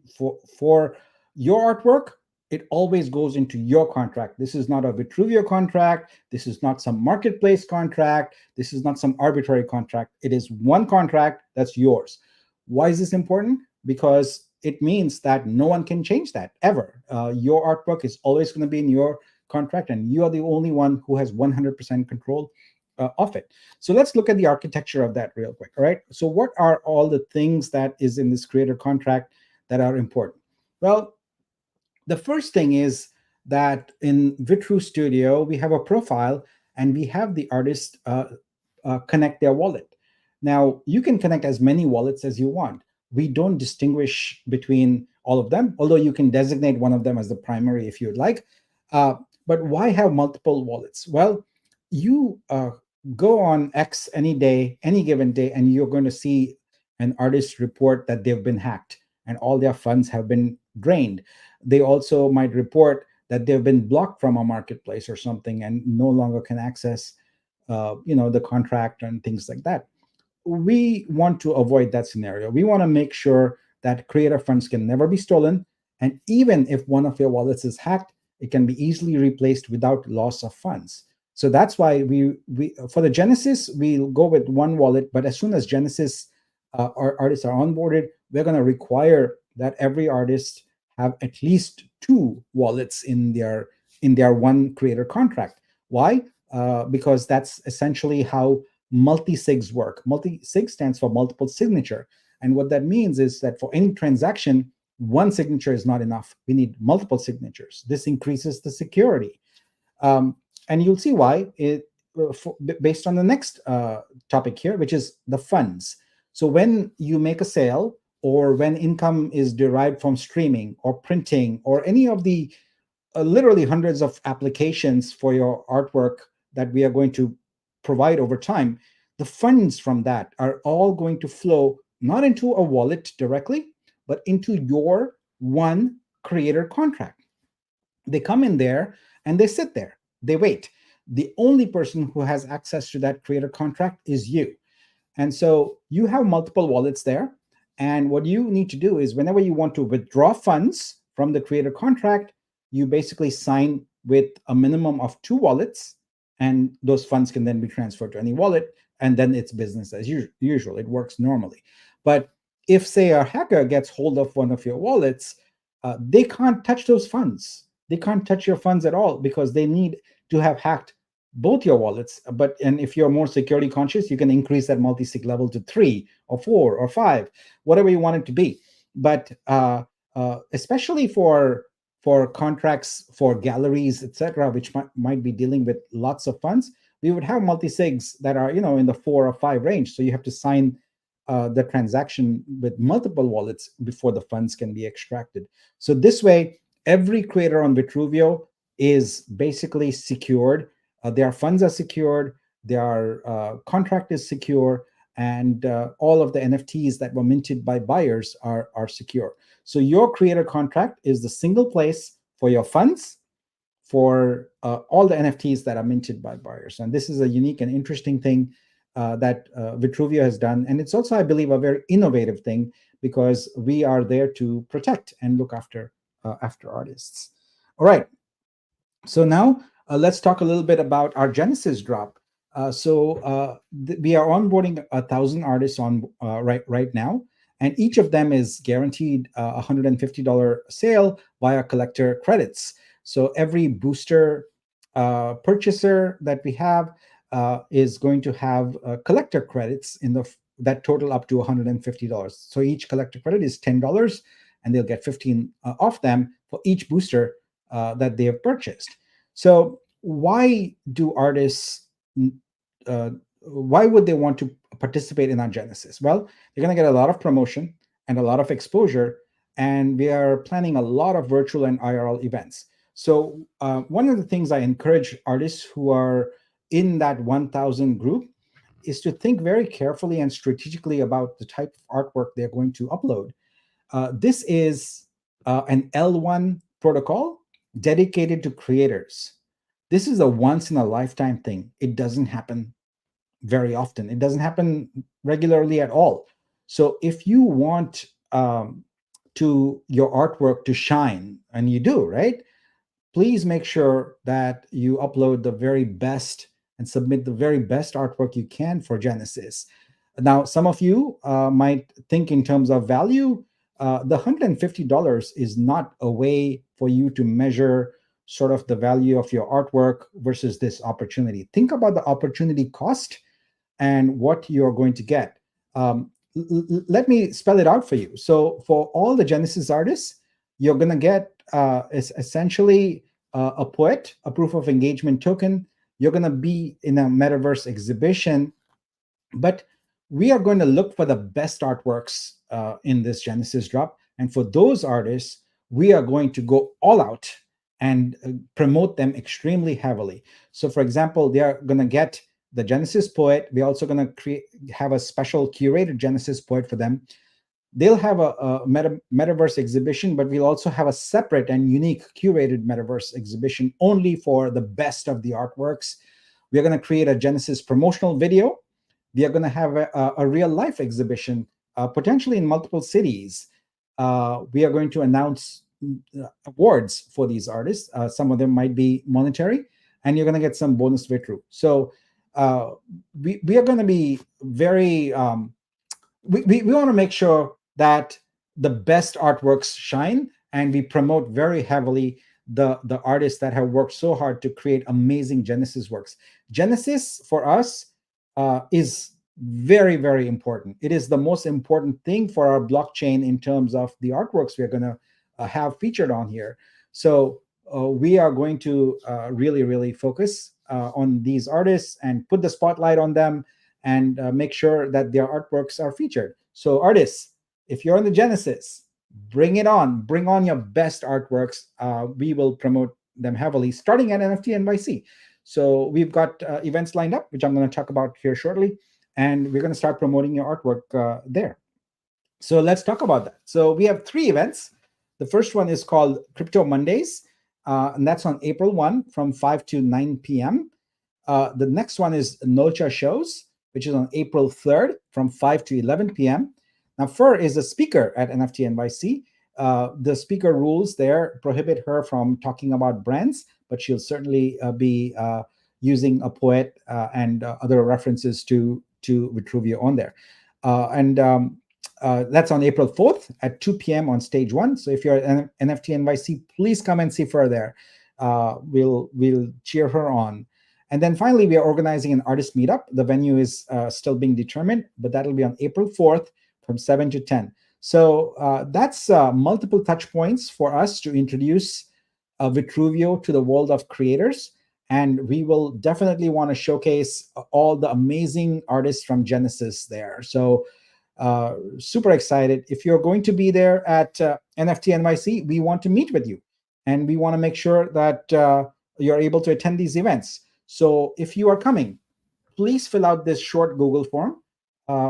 for your artwork, it always goes into your contract. This is not a Vitruveo contract. This is not some marketplace contract. This is not some arbitrary contract. It is one contract that's yours. Why is this important? Because it means that no one can change that ever. Your artwork is always going to be in your contract, and you are the only one who has 100% control of it. So let's look at the architecture of that real quick. All right. So what are all the things that is in this creator contract that are important? Well, the first thing is that in Vitru Studio, we have a profile and we have the artist connect their wallet. Now, you can connect as many wallets as you want. We don't distinguish between all of them, although you can designate one of them as the primary if you'd like. But why have multiple wallets? Well, go on X any day, any given day, and you're going to see an artist report that they've been hacked and all their funds have been drained. They also might report that they've been blocked from a marketplace or something and no longer can access, the contract and things like that. We want to avoid that scenario. We want to make sure that creator funds can never be stolen. And even if one of your wallets is hacked, it can be easily replaced without loss of funds. So that's why we for the Genesis, we'll go with one wallet. But as soon as Genesis our artists are onboarded, we're going to require that every artist have at least two wallets in their one creator contract. Why? Because that's essentially how multi-sigs work. Multi-sig stands for multiple signature. And what that means is that for any transaction, one signature is not enough. We need multiple signatures. This increases the security. And you'll see why based on the next topic here, which is the funds. So when you make a sale or when income is derived from streaming or printing or any of the literally hundreds of applications for your artwork that we are going to provide over time, the funds from that are all going to flow not into a wallet directly, but into your one creator contract. They come in there and they sit there, they wait. The only person who has access to that creator contract is you. And so you have multiple wallets there. And what you need to do is whenever you want to withdraw funds from the creator contract, you basically sign with a minimum of two wallets, and those funds can then be transferred to any wallet, and then it's business as usual. It works normally. But if, say, a hacker gets hold of one of your wallets, they can't touch those funds. They can't touch your funds at all because they need to have hacked both your wallets. And if you're more security conscious, you can increase that multi-sig level to 3 or 4 or 5, whatever you want it to be. But especially for contracts for galleries, etc., which might be dealing with lots of funds, we would have multi-sigs that are in the 4 or 5 range. So you have to sign the transaction with multiple wallets before the funds can be extracted. So this way, every creator on Vitruveo is basically secured. Their funds are secured, their contract is secure, and all of the NFTs that were minted by buyers are secure. So your creator contract is the single place for your funds, for all the NFTs that are minted by buyers. And this is a unique and interesting thing that Vitruveo has done. And it's also, I believe, a very innovative thing because we are there to protect and look after artists. All right. So now let's talk a little bit about our Genesis drop. We are onboarding 1,000 artists on right now, and each of them is guaranteed a $150 sale via collector credits. So every booster purchaser that we have is going to have collector credits that total up to $150. So each collector credit is $10, and they'll get 15 off them for each booster that they have purchased. So why do artists, why would they want to participate in our Genesis? Well, they're going to get a lot of promotion and a lot of exposure, and we are planning a lot of virtual and IRL events. So one of the things I encourage artists who are in that 1,000 group is to think very carefully and strategically about the type of artwork they're going to upload. This is an L1 protocol dedicated to creators. This is a once in a lifetime thing. It doesn't happen very often. It doesn't happen regularly at all. So if you want your artwork to shine, and you do, right? Please make sure that you upload the very best and submit the very best artwork you can for Genesis. Now, some of you might think in terms of value. The $150 is not a way for you to measure sort of the value of your artwork versus this opportunity. Think about the opportunity cost and what you're going to get. Let me spell it out for you. So for all the Genesis artists, you're going to get essentially a poet, a proof of engagement token. You're going to be in a metaverse exhibition, but we are going to look for the best artworks in this Genesis drop. And for those artists, we are going to go all out and promote them extremely heavily. So for example, they are going to get the Genesis poet. We're also going to have a special curated Genesis poet for them. They'll have a metaverse exhibition, but we'll also have a separate and unique curated metaverse exhibition only for the best of the artworks. We're going to create a Genesis promotional video. We are going to have a real life exhibition, potentially in multiple cities. We are going to announce awards for these artists. Some of them might be monetary, and you're going to get some bonus Vitru. So we are going to be very, we want to make sure that the best artworks shine, and we promote very heavily the artists that have worked so hard to create amazing Genesis works. Genesis for us is very, very important. It is the most important thing for our blockchain in terms of the artworks we're going to have featured on here. So we are going to really, really focus on these artists and put the spotlight on them and make sure that their artworks are featured. So artists, if you're on the Genesis, bring it on. Bring on your best artworks. We will promote them heavily, starting at NFT NYC. So we've got events lined up, which I'm going to talk about here shortly. And we're going to start promoting your artwork there. So let's talk about that. So we have 3 events. The first one is called Crypto Mondays, and that's on April 1 from 5 to 9 p.m. The next one is Nolcha Shows, which is on April 3rd from 5 to 11 p.m. Now, Fur is a speaker at NFT NYC. The speaker rules there prohibit her from talking about brands, but she'll certainly be using a poet and other references to Vitruveo on there. That's on April 4th at 2 p.m. on stage 1. So if you're at NFT NYC, please come and see Fur there. We'll cheer her on. And then finally, we are organizing an artist meetup. The venue is still being determined, but that'll be on April 4th from 7 to 10. So that's multiple touch points for us to introduce Vitruveo to the world of creators. And we will definitely want to showcase all the amazing artists from Genesis there. So super excited. If you're going to be there at NFT NYC, we want to meet with you. And we want to make sure that you're able to attend these events. So if you are coming, please fill out this short Google form.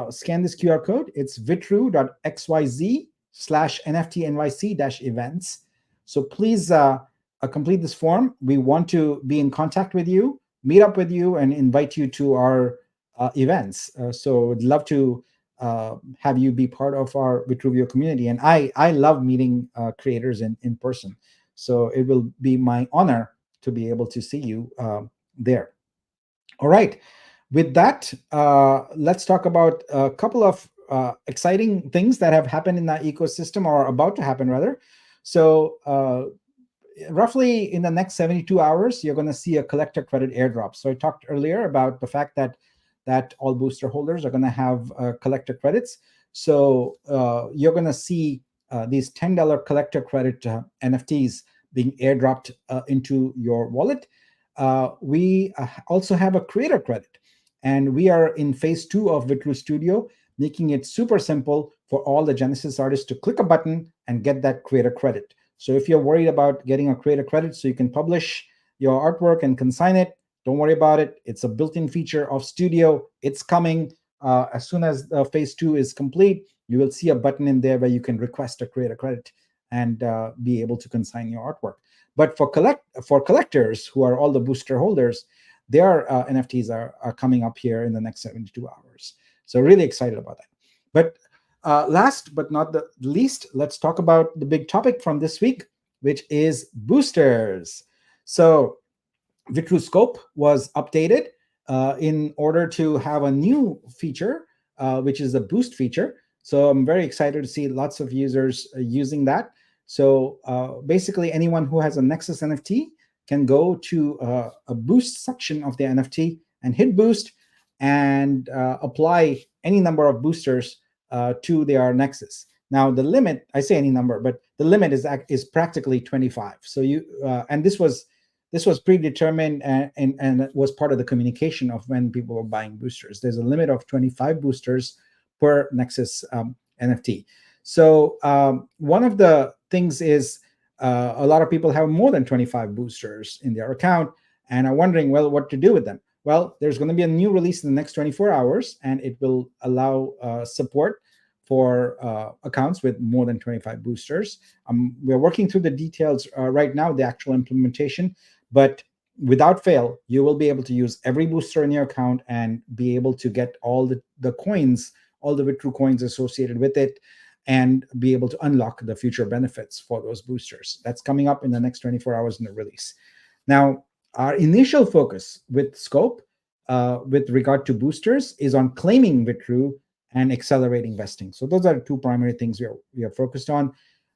Scan this QR code. It's vitru.xyz/NFTNYC-events. So please complete this form. We want to be in contact with you, meet up with you, and invite you to our events. So we'd love to have you be part of our Vitruveo community. And I love meeting creators in person. So it will be my honor to be able to see you there. All right. With that, let's talk about a couple of exciting things that have happened in our ecosystem, or about to happen rather. So roughly in the next 72 hours, you're going to see a collector credit airdrop. So I talked earlier about the fact that all booster holders are going to have collector credits. So you're going to see these $10 collector credit NFTs being airdropped into your wallet. We also have a creator credit, and we are in phase 2 of Vitru Studio, making it super simple for all the Genesis artists to click a button and get that creator credit. So if you're worried about getting a creator credit so you can publish your artwork and consign it, don't worry about it. It's a built-in feature of Studio. It's coming. As soon as phase 2 is complete, you will see a button in there where you can request a creator credit and be able to consign your artwork. But for collectors who are all the booster holders, their NFTs are coming up here in the next 72 hours. So really excited about that. But last but not the least, let's talk about the big topic from this week, which is boosters. So Vitruscope was updated in order to have a new feature, which is a boost feature. So I'm very excited to see lots of users using that. So basically, anyone who has a Nexus NFT can go to a boost section of the NFT and hit boost and apply any number of boosters to their Nexus. Now, the limit, I say any number, but the limit is practically 25. So you and this was predetermined and it was part of the communication of when people were buying boosters. There's a limit of 25 boosters per Nexus NFT. So one of the things is a lot of people have more than 25 boosters in their account and are wondering, well, what to do with them. Well, there's going to be a new release in the next 24 hours, and it will allow support for accounts with more than 25 boosters. We're working through the details right now, the actual implementation, but without fail, you will be able to use every booster in your account and be able to get all the coins, all the Vitru coins associated with it, and be able to unlock the future benefits for those boosters. That's coming up in the next 24 hours in the release. Now, our initial focus with Scope, with regard to boosters, is on claiming Vitru and accelerating vesting. So those are the two primary things we are focused on.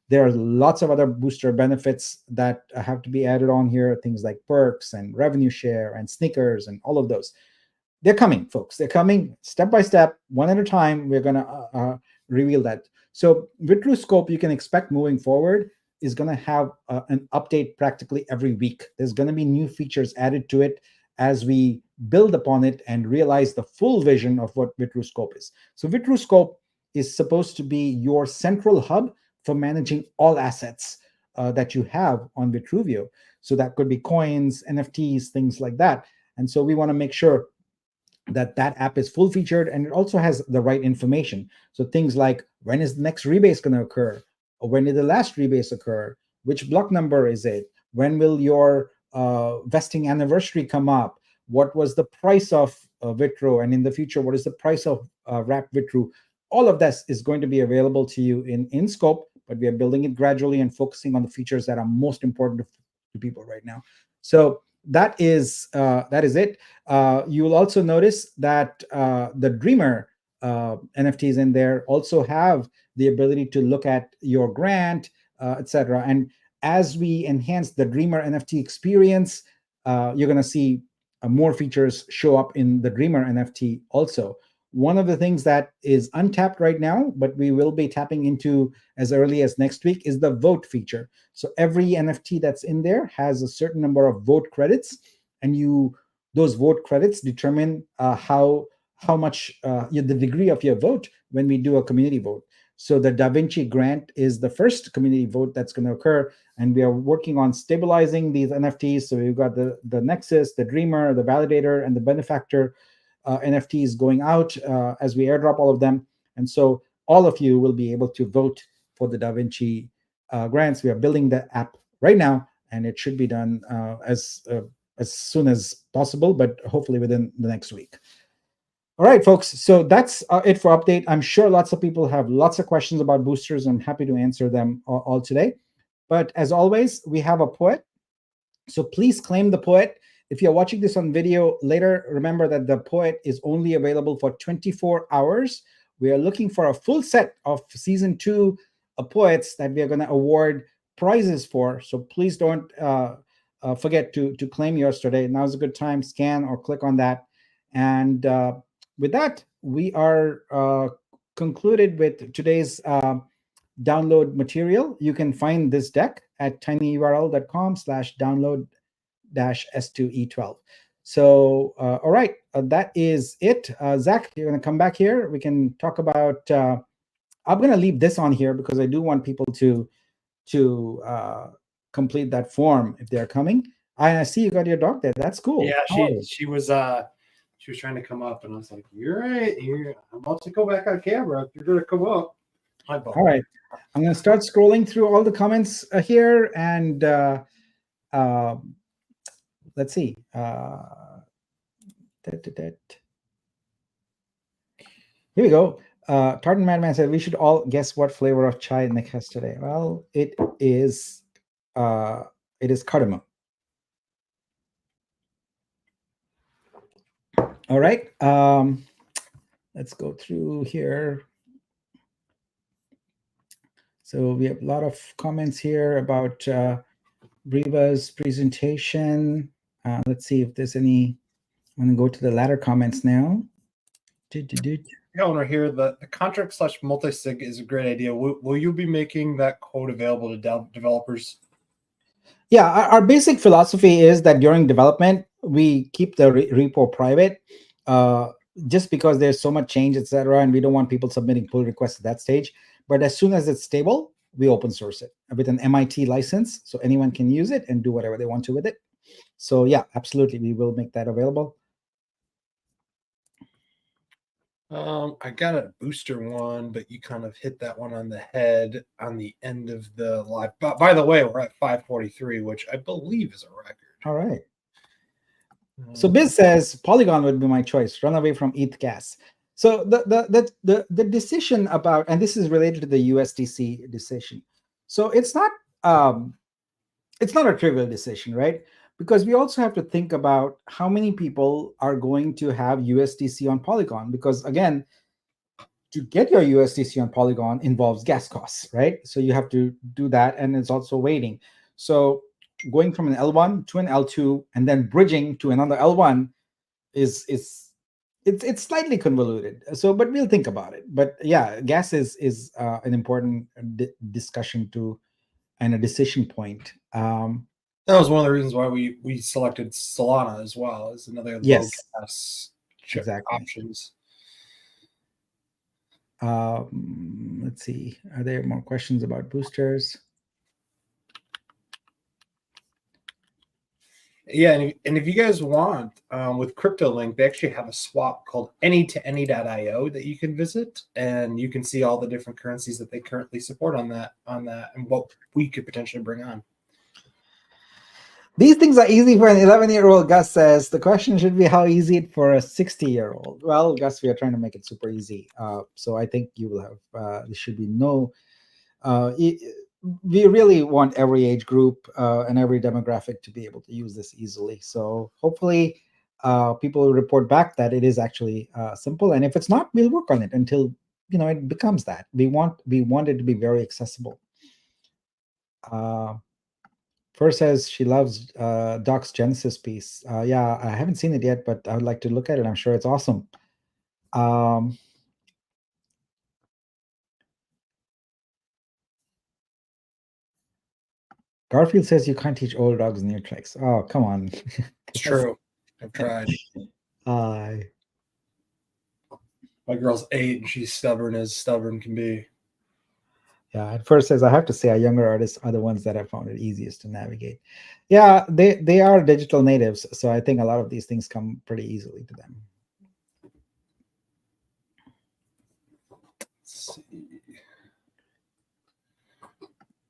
There are lots of other booster benefits that have to be added on here, things like perks and revenue share and sneakers and all of those. They're coming, folks. They're coming step by step, one at a time. We're going to reveal that. So Vitru Scope, you can expect moving forward, is going to have an update practically every week. There's going to be new features added to it as we build upon it and realize the full vision of what Vitru Scope is. So Vitru Scope is supposed to be your central hub for managing all assets that you have on Vitruveo. So that could be coins, NFTs, things like that. And so we want to make sure that that app is full featured, and it also has the right information. So things like, when is the next rebase going to occur? Or when did the last rebase occur? Which block number is it? When will your vesting anniversary come up? What was the price of Vitru? And in the future, what is the price of wrap Vitru? All of this is going to be available to you in Scope, but we are building it gradually and focusing on the features that are most important to people right now. So that is it. You will also notice that the Dreamer NFTs in there also have the ability to look at your grant, etc. And as we enhance the Dreamer NFT experience, you're going to see more features show up in the Dreamer NFT also. One of the things that is untapped right now, but we will be tapping into as early as next week, is the vote feature. So every NFT that's in there has a certain number of vote credits, and those vote credits determine how much the degree of your vote when we do a community vote. So the Da Vinci grant is the first community vote that's going to occur, and we are working on stabilizing these NFTs. So we've got the Nexus, the Dreamer, the Validator, and the Benefactor NFTs going out as we airdrop all of them. And so all of you will be able to vote for the Da Vinci grants. We are building the app right now, and it should be done as soon as possible, but hopefully within the next week. All right, folks. So that's it for update. I'm sure lots of people have lots of questions about boosters. I'm happy to answer them all today. But as always, we have a poet. So please claim the poet. If you're watching this on video later, remember that the poet is only available for 24 hours. We are looking for a full set of season 2 poets that we are going to award prizes for. So please don't forget to claim yours today. Now's a good time. Scan or click on that. And with that, we are concluded with today's download material. You can find this deck at tinyurl.com/download S2 E12. So, all right, that is it. Zach, you're going to come back here. We can talk about, I'm going to leave this on here because I do want people to complete that form if they're coming. I see you got your dog there. That's cool. Yeah, she was trying to come up, and I was like, "You're right. I'm about to go back on camera. If you're going to come up." All right, I'm going to start scrolling through all the comments here, and let's see. Here we go. Tartan Madman said we should all guess what flavor of chai Nick has today. Well, it is cardamom. All right. Let's go through here. So we have a lot of comments here about Briva's presentation. Let's see if there's any. I'm going to go to the latter comments now. Owner here, the contract / multi-sig is a great idea. Will you be making that code available to developers? Yeah, our basic philosophy is that during development, we keep the repo private just because there's so much change, etc., and we don't want people submitting pull requests at that stage. But as soon as it's stable, we open source it with an MIT license, so anyone can use it and do whatever they want to with it. So yeah, absolutely, we will make that available. I got a booster one, but you kind of hit that one on the head on the end of the live. But by the way, we're at 543, which I believe is a record. All right. So Biz says Polygon would be my choice. Run away from ETH gas. So the decision about, and this is related to the USDC decision. So it's not a trivial decision, right? Because we also have to think about how many people are going to have USDC on Polygon. Because again, to get your USDC on Polygon involves gas costs, right? So you have to do that, and it's also waiting. So going from an L1 to an L2 and then bridging to another L1 is it's slightly convoluted. So, but we'll think about it. But yeah, gas is an important discussion to and a decision point. That was one of the reasons why we selected Solana as well as another Yes, low gas exactly. options. Let's see. Are there more questions about boosters? Yeah, and if you guys want, with CryptoLink, they actually have a swap called any-to-any.io that you can visit, and you can see all the different currencies that they currently support on that, and what we could potentially bring on. These things are easy for an 11-year-old, Gus says. The question should be how easy it for a 60-year-old. Well, Gus, we are trying to make it super easy. So I think you will have, there should be no, we really want every age group and every demographic to be able to use this easily. So hopefully people will report back that it is actually simple. And if it's not, we'll work on it until, it becomes that. We want it to be very accessible. First says she loves Doc's Genesis piece. Yeah, I haven't seen it yet, but I would like to look at it. I'm sure it's awesome. Garfield says you can't teach older dogs new tricks. Oh, come on. It's true. I've tried. My girl's 8 and she's stubborn as stubborn can be. Yeah, at first says I have to say our younger artists are the ones that I found it easiest to navigate. Yeah, they are digital natives, so I think a lot of these things come pretty easily to them. Let's see.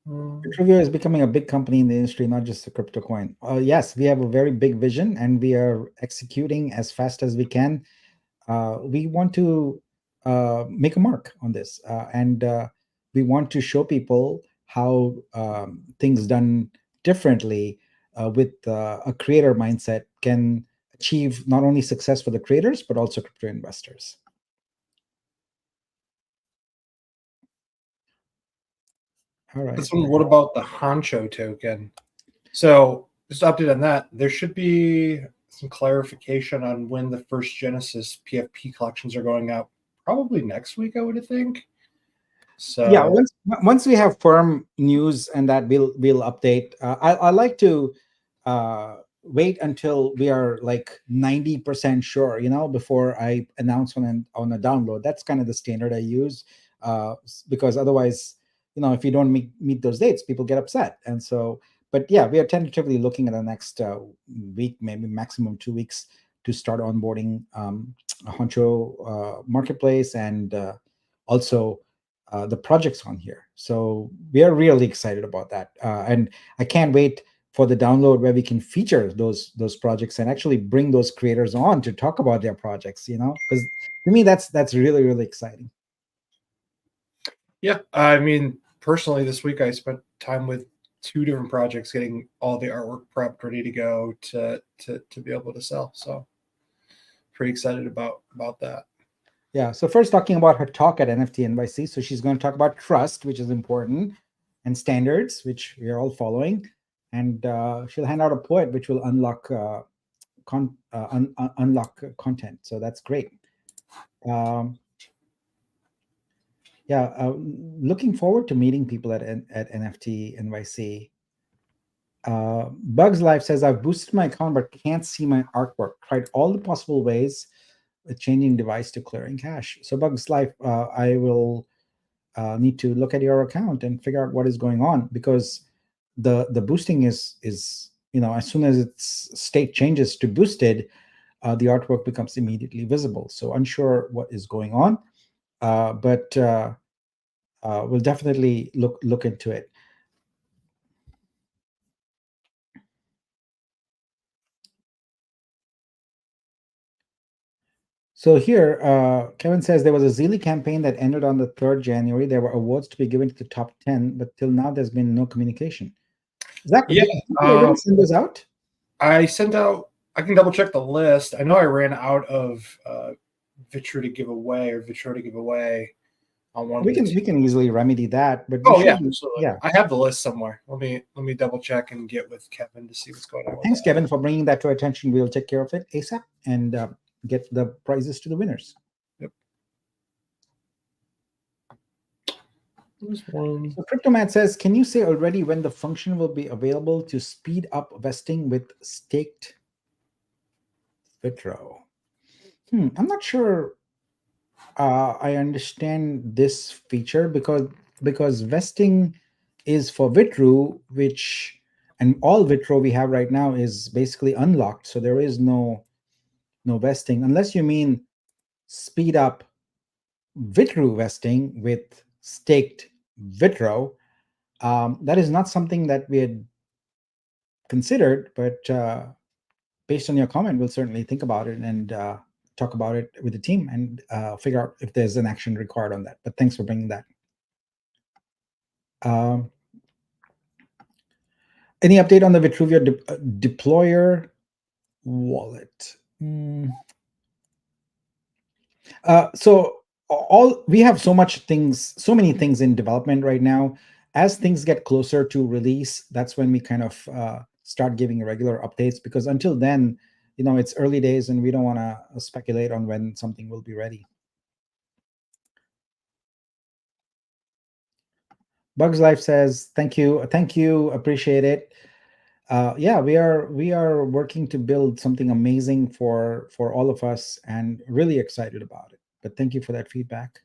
Vitruveo is becoming a big company in the industry, not just a crypto coin. Yes, we have a very big vision, and we are executing as fast as we can. We want to make a mark on this, and we want to show people how things done differently with a creator mindset can achieve not only success for the creators, but also crypto investors. All right. This one, what about the Honcho token? So just update on that. There should be some clarification on when the first Genesis PFP collections are going out. Probably next week, I would think. So yeah, once we have firm news and that we'll update. I like to wait until we are like 90% sure, before I announce on a download. That's kind of the standard I use, because otherwise, if you don't meet those dates, people get upset. And so, but yeah, we are tentatively looking at the next week, maybe maximum 2 weeks, to start onboarding a Honcho marketplace and also the projects on here. So we are really excited about that, and I can't wait for the download where we can feature those projects and actually bring those creators on to talk about their projects. Because to me, that's really, really exciting. Yeah, I mean, personally, this week I spent time with 2 different projects, getting all the artwork prepped, ready to go to be able to sell. So pretty excited about that. Yeah. So first, talking about her talk at NFT NYC. So she's going to talk about trust, which is important, and standards, which we are all following. And she'll hand out a poet, which will unlock unlock content. So that's great. Looking forward to meeting people at NFT NYC. Bugs Life says, I've boosted my account but can't see my artwork. Tried all the possible ways with changing device to clearing cache. So Bugs Life, I will need to look at your account and figure out what is going on, because the boosting is as soon as its state changes to boosted, the artwork becomes immediately visible. So unsure what is going on, but we'll definitely look into it. So here, Kevin says there was a Zeely campaign that ended on the 3rd January. There were awards to be given to the top 10, but till now there's been no communication. Zach, Yeah, did you already send those out? I sent out. I can double check the list. I know I ran out of Vitru to give away or Vitro to give away on one. We can easily remedy that, but yeah, absolutely. Yeah, I have the list somewhere. Let me double check and get with Kevin to see what's going on. Thanks, Kevin, for bringing that to our attention. We'll take care of it ASAP and get the prizes to the winners. Yep. One. So Cryptomat says, can you say already when the function will be available to speed up vesting with staked Vitro? I'm not sure I understand this feature because vesting is for Vitru, and all Vitro we have right now is basically unlocked. So there is no vesting, unless you mean speed up Vitru vesting with staked Vitro. That is not something that we had considered, but based on your comment, we'll certainly think about it and talk about it with the team and figure out if there's an action required on that. But thanks for bringing that. Any update on the Vitruveo deployer wallet? So we have so many things in development right now. As things get closer to release, that's when we kind of start giving regular updates, because until then, it's early days and we don't want to speculate on when something will be ready. Bugs Life says, thank you, appreciate it. Yeah, we are working to build something amazing for all of us and really excited about it. But thank you for that feedback.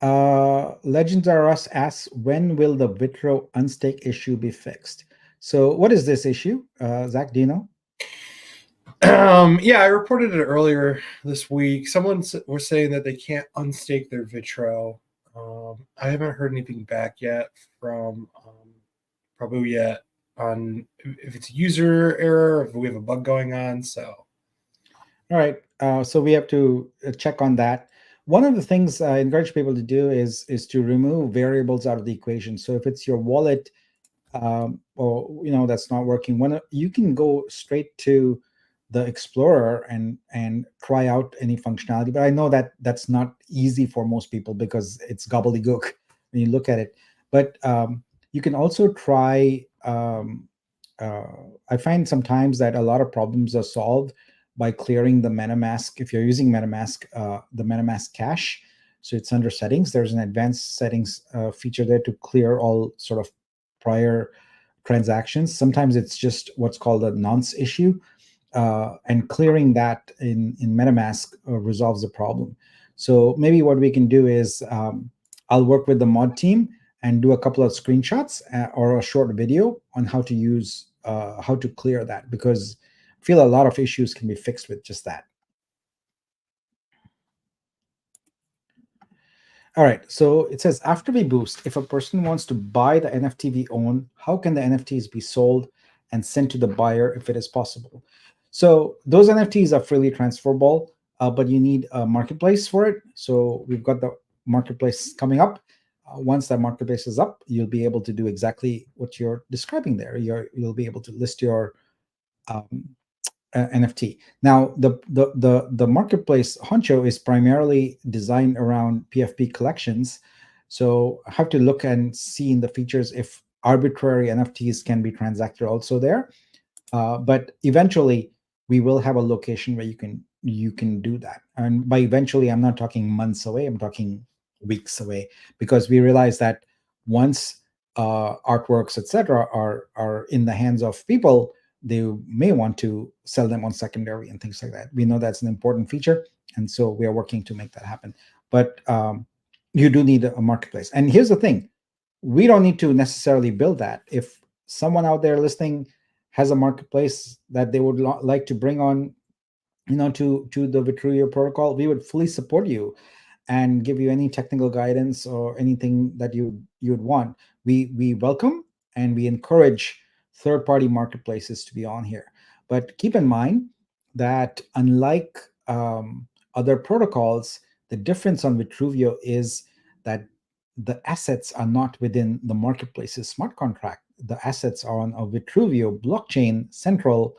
Legends R Us asks, when will the Vitro unstake issue be fixed? So what is this issue? Zach, do you know? Yeah, I reported it earlier this week. Someone was saying that they can't unstake their Vitro. I haven't heard anything back yet from Prabhu yet on if it's a user error, if we have a bug going on. So, all right. So we have to check on that. One of the things I encourage people to do is to remove variables out of the equation. So if it's your wallet, or that's not working, you can go straight to the Explorer and try out any functionality. But I know that that's not easy for most people because it's gobbledygook when you look at it. But you can also try. I find sometimes that a lot of problems are solved by clearing the MetaMask. If you're using MetaMask, the MetaMask cache, so it's under settings. There's an advanced settings feature there to clear all sort of prior transactions. Sometimes it's just what's called a nonce issue, and clearing that in MetaMask resolves the problem. So maybe what we can do is I'll work with the mod team and do a couple of screenshots or a short video on how to clear that, because I feel a lot of issues can be fixed with just that. All right, so it says, after we boost, if a person wants to buy the NFT we own, how can the NFTs be sold and sent to the buyer if it is possible? So those NFTs are freely transferable, but you need a marketplace for it. So we've got the marketplace coming up. Once that marketplace is up, you'll be able to do exactly what you're describing there. You'll be able to list your NFT. Now, the marketplace honcho is primarily designed around PFP collections. So I have to look and see in the features if arbitrary NFTs can be transacted also there. But eventually, we will have a location where you can do that. And by eventually, I'm not talking months away. I'm talking weeks away, because we realize that once artworks, etc., are in the hands of people, they may want to sell them on secondary and things like that. We know that's an important feature, and so we are working to make that happen. But you do need a marketplace. And here's the thing: we don't need to necessarily build that. If someone out there listening has a marketplace that they would like to bring on, to the Vitruveo protocol, we would fully support you and give you any technical guidance or anything that you'd want. We welcome and we encourage third-party marketplaces to be on here. But keep in mind that unlike other protocols, the difference on Vitruveo is that the assets are not within the marketplace's smart contract. The assets are on a Vitruveo blockchain central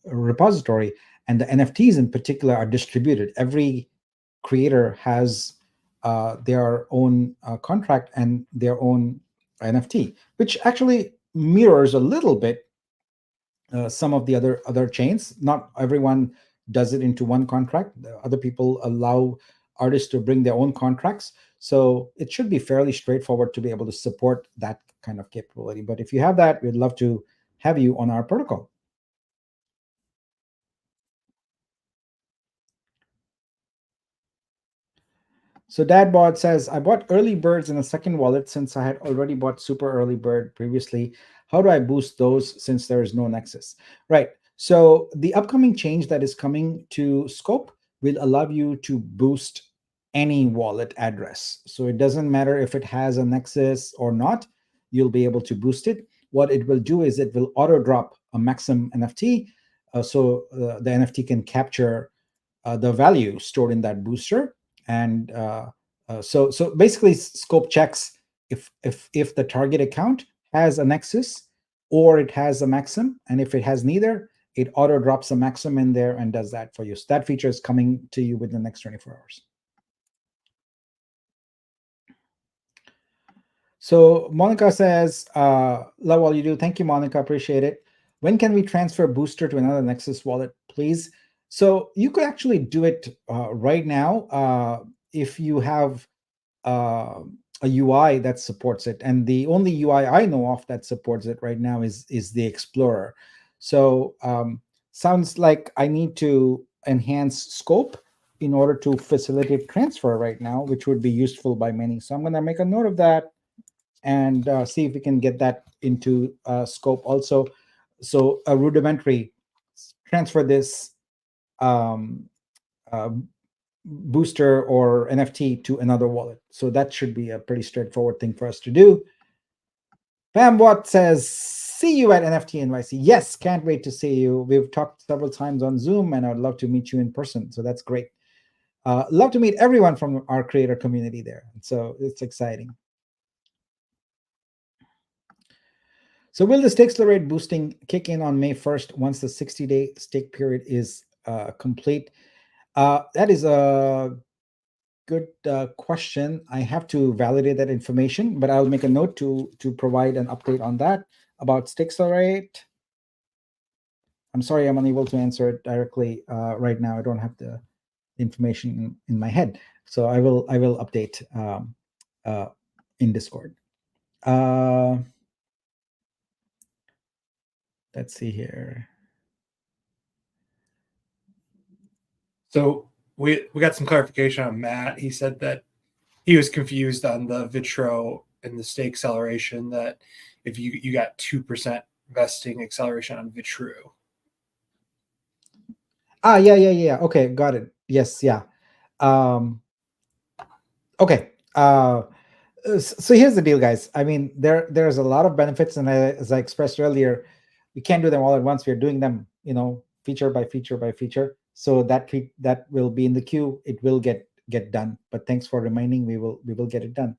repository, and the NFTs in particular are distributed. Every creator has their own contract and their own NFT, which actually mirrors a little bit some of the other chains. Not everyone does it into one contract. Other people allow artists to bring their own contracts. So it should be fairly straightforward to be able to support that kind of capability. But if you have that, we'd love to have you on our protocol. So Dadbot says, I bought early birds in a second wallet since I had already bought super early bird previously. How do I boost those since there is no nexus? Right. So the upcoming change that is coming to Scope will allow you to boost any wallet address. So it doesn't matter if it has a nexus or not, you'll be able to boost it. What it will do is it will auto drop a Maxim NFT. So the NFT can capture the value stored in that booster. And so basically Scope checks if the target account has a nexus or it has a Maxim, and if it has neither, it auto drops a Maxim in there and does that for you. So that feature is coming to you within the next 24 hours. So Monica says, love all you do. Thank you, Monica. Appreciate it. When can we transfer Booster to another Nexus wallet, please? So you could actually do it right now if you have a UI that supports it. And the only UI I know of that supports it right now is the Explorer. So sounds like I need to enhance Scope in order to facilitate transfer right now, which would be useful by many. So I'm going to make a note of that and see if we can get that into Scope also. So a rudimentary transfer this booster or NFT to another wallet. So that should be a pretty straightforward thing for us to do. Bamwatt says, see you at NFT NYC. Yes, can't wait to see you. We've talked several times on Zoom and I'd love to meet you in person. So that's great. Love to meet everyone from our creator community there. So it's exciting. So will the stake accelerate boosting kick in on May 1st once the 60-day stake period is complete? That is a good question. I have to validate that information, but I'll make a note to provide an update on that about stake accelerate. I'm sorry, I'm unable to answer it directly right now. I don't have the information in my head, so I will update in Discord. Let's see here. So we got some clarification on Matt. He said that he was confused on the Vitro and the stake acceleration, that if you got 2% vesting acceleration on Vitruveo. Yeah. Okay, got it. Yes, yeah. Okay. So here's the deal, guys. I mean, there's a lot of benefits, and as I expressed earlier, we can't do them all at once. We're doing them, feature by feature by feature. So that will be in the queue. It will get done. But thanks for reminding. We will get it done.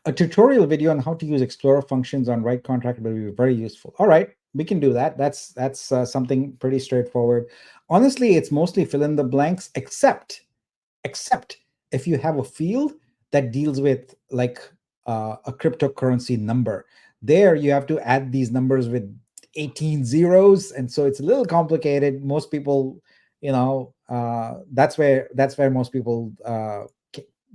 A tutorial video on how to use Explorer functions on Write contract will be very useful. All right, we can do that. That's something pretty straightforward. Honestly, it's mostly fill in the blanks, except if you have a field that deals with like a cryptocurrency number. There you have to add these numbers with 18 zeros, and so it's a little complicated. Most people, that's where most people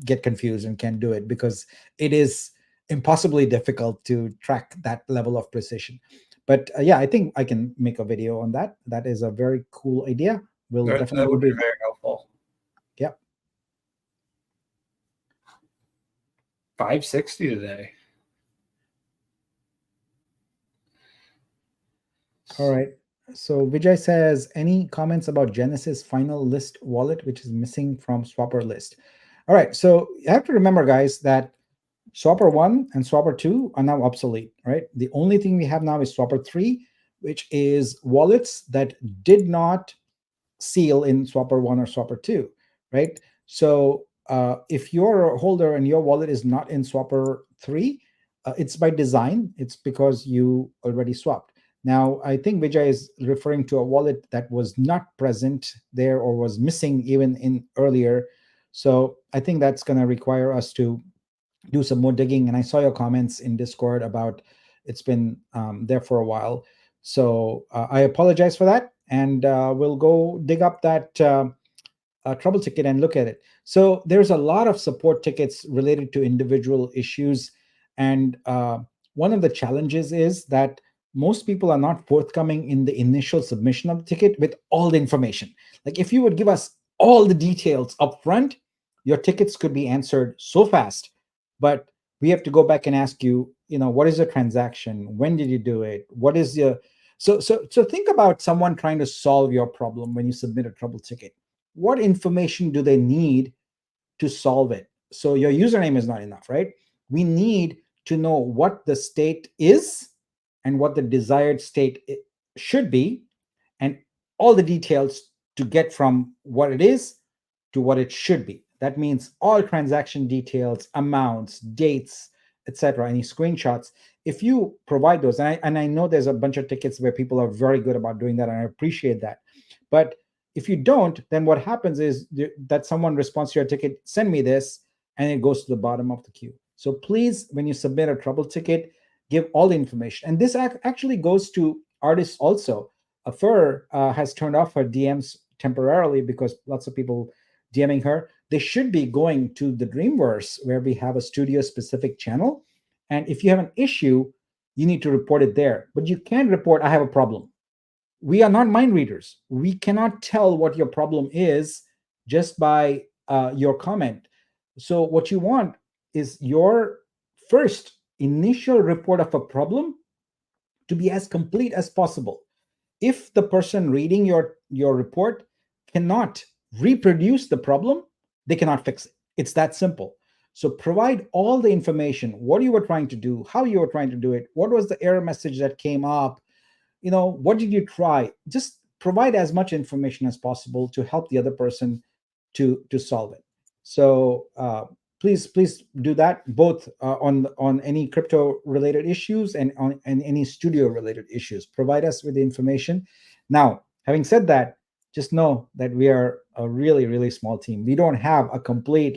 get confused and can't do it, because it is impossibly difficult to track that level of precision. But yeah, I think I can make a video on that. That is a very cool idea. That would be very helpful. Yeah. 560 today. All right. So Vijay says, any comments about Genesis final list wallet, which is missing from Swapper list? All right. So you have to remember, guys, that Swapper 1 and Swapper 2 are now obsolete, right? The only thing we have now is Swapper 3, which is wallets that did not seal in Swapper 1 or Swapper 2, right? So if you're a holder and your wallet is not in Swapper 3, it's by design. It's because you already swapped. Now, I think Vijay is referring to a wallet that was not present there or was missing even in earlier. So I think that's going to require us to do some more digging. And I saw your comments in Discord about it's been there for a while. So I apologize for that. And we'll go dig up that trouble ticket and look at it. So there's a lot of support tickets related to individual issues. And one of the challenges is that most people are not forthcoming in the initial submission of the ticket with all the information. Like if you would give us all the details up front, your tickets could be answered so fast. But we have to go back and ask you, what is your transaction? When did you do it? What is your so think about someone trying to solve your problem when you submit a trouble ticket. What information do they need to solve it? So your username is not enough, right? We need to know what the state is and what the desired state should be, and all the details to get from what it is to what it should be. That means all transaction details, amounts, dates, etc., any screenshots. If you provide those, and I know there's a bunch of tickets where people are very good about doing that, and I appreciate that. But if you don't, then what happens is that someone responds to your ticket, send me this, and it goes to the bottom of the queue. So please, when you submit a trouble ticket, give all the information. And this actually goes to artists also. Fur has turned off her DMs temporarily because lots of people DMing her. They should be going to the Dreamverse where we have a studio specific channel. And if you have an issue, you need to report it there. But you can't report, I have a problem. We are not mind readers. We cannot tell what your problem is just by your comment. So what you want is your first initial report of a problem to be as complete as possible. If the person reading your report cannot reproduce the problem, they cannot fix it. It's that simple. So provide all the information, what you were trying to do, how you were trying to do it, what was the error message that came up, what did you try? Just provide as much information as possible to help the other person to solve it. So please do that, both on any crypto related issues and on any studio related issues. Provide us with the information. Now, having said that, just know that we are a really, really small team. We don't have a complete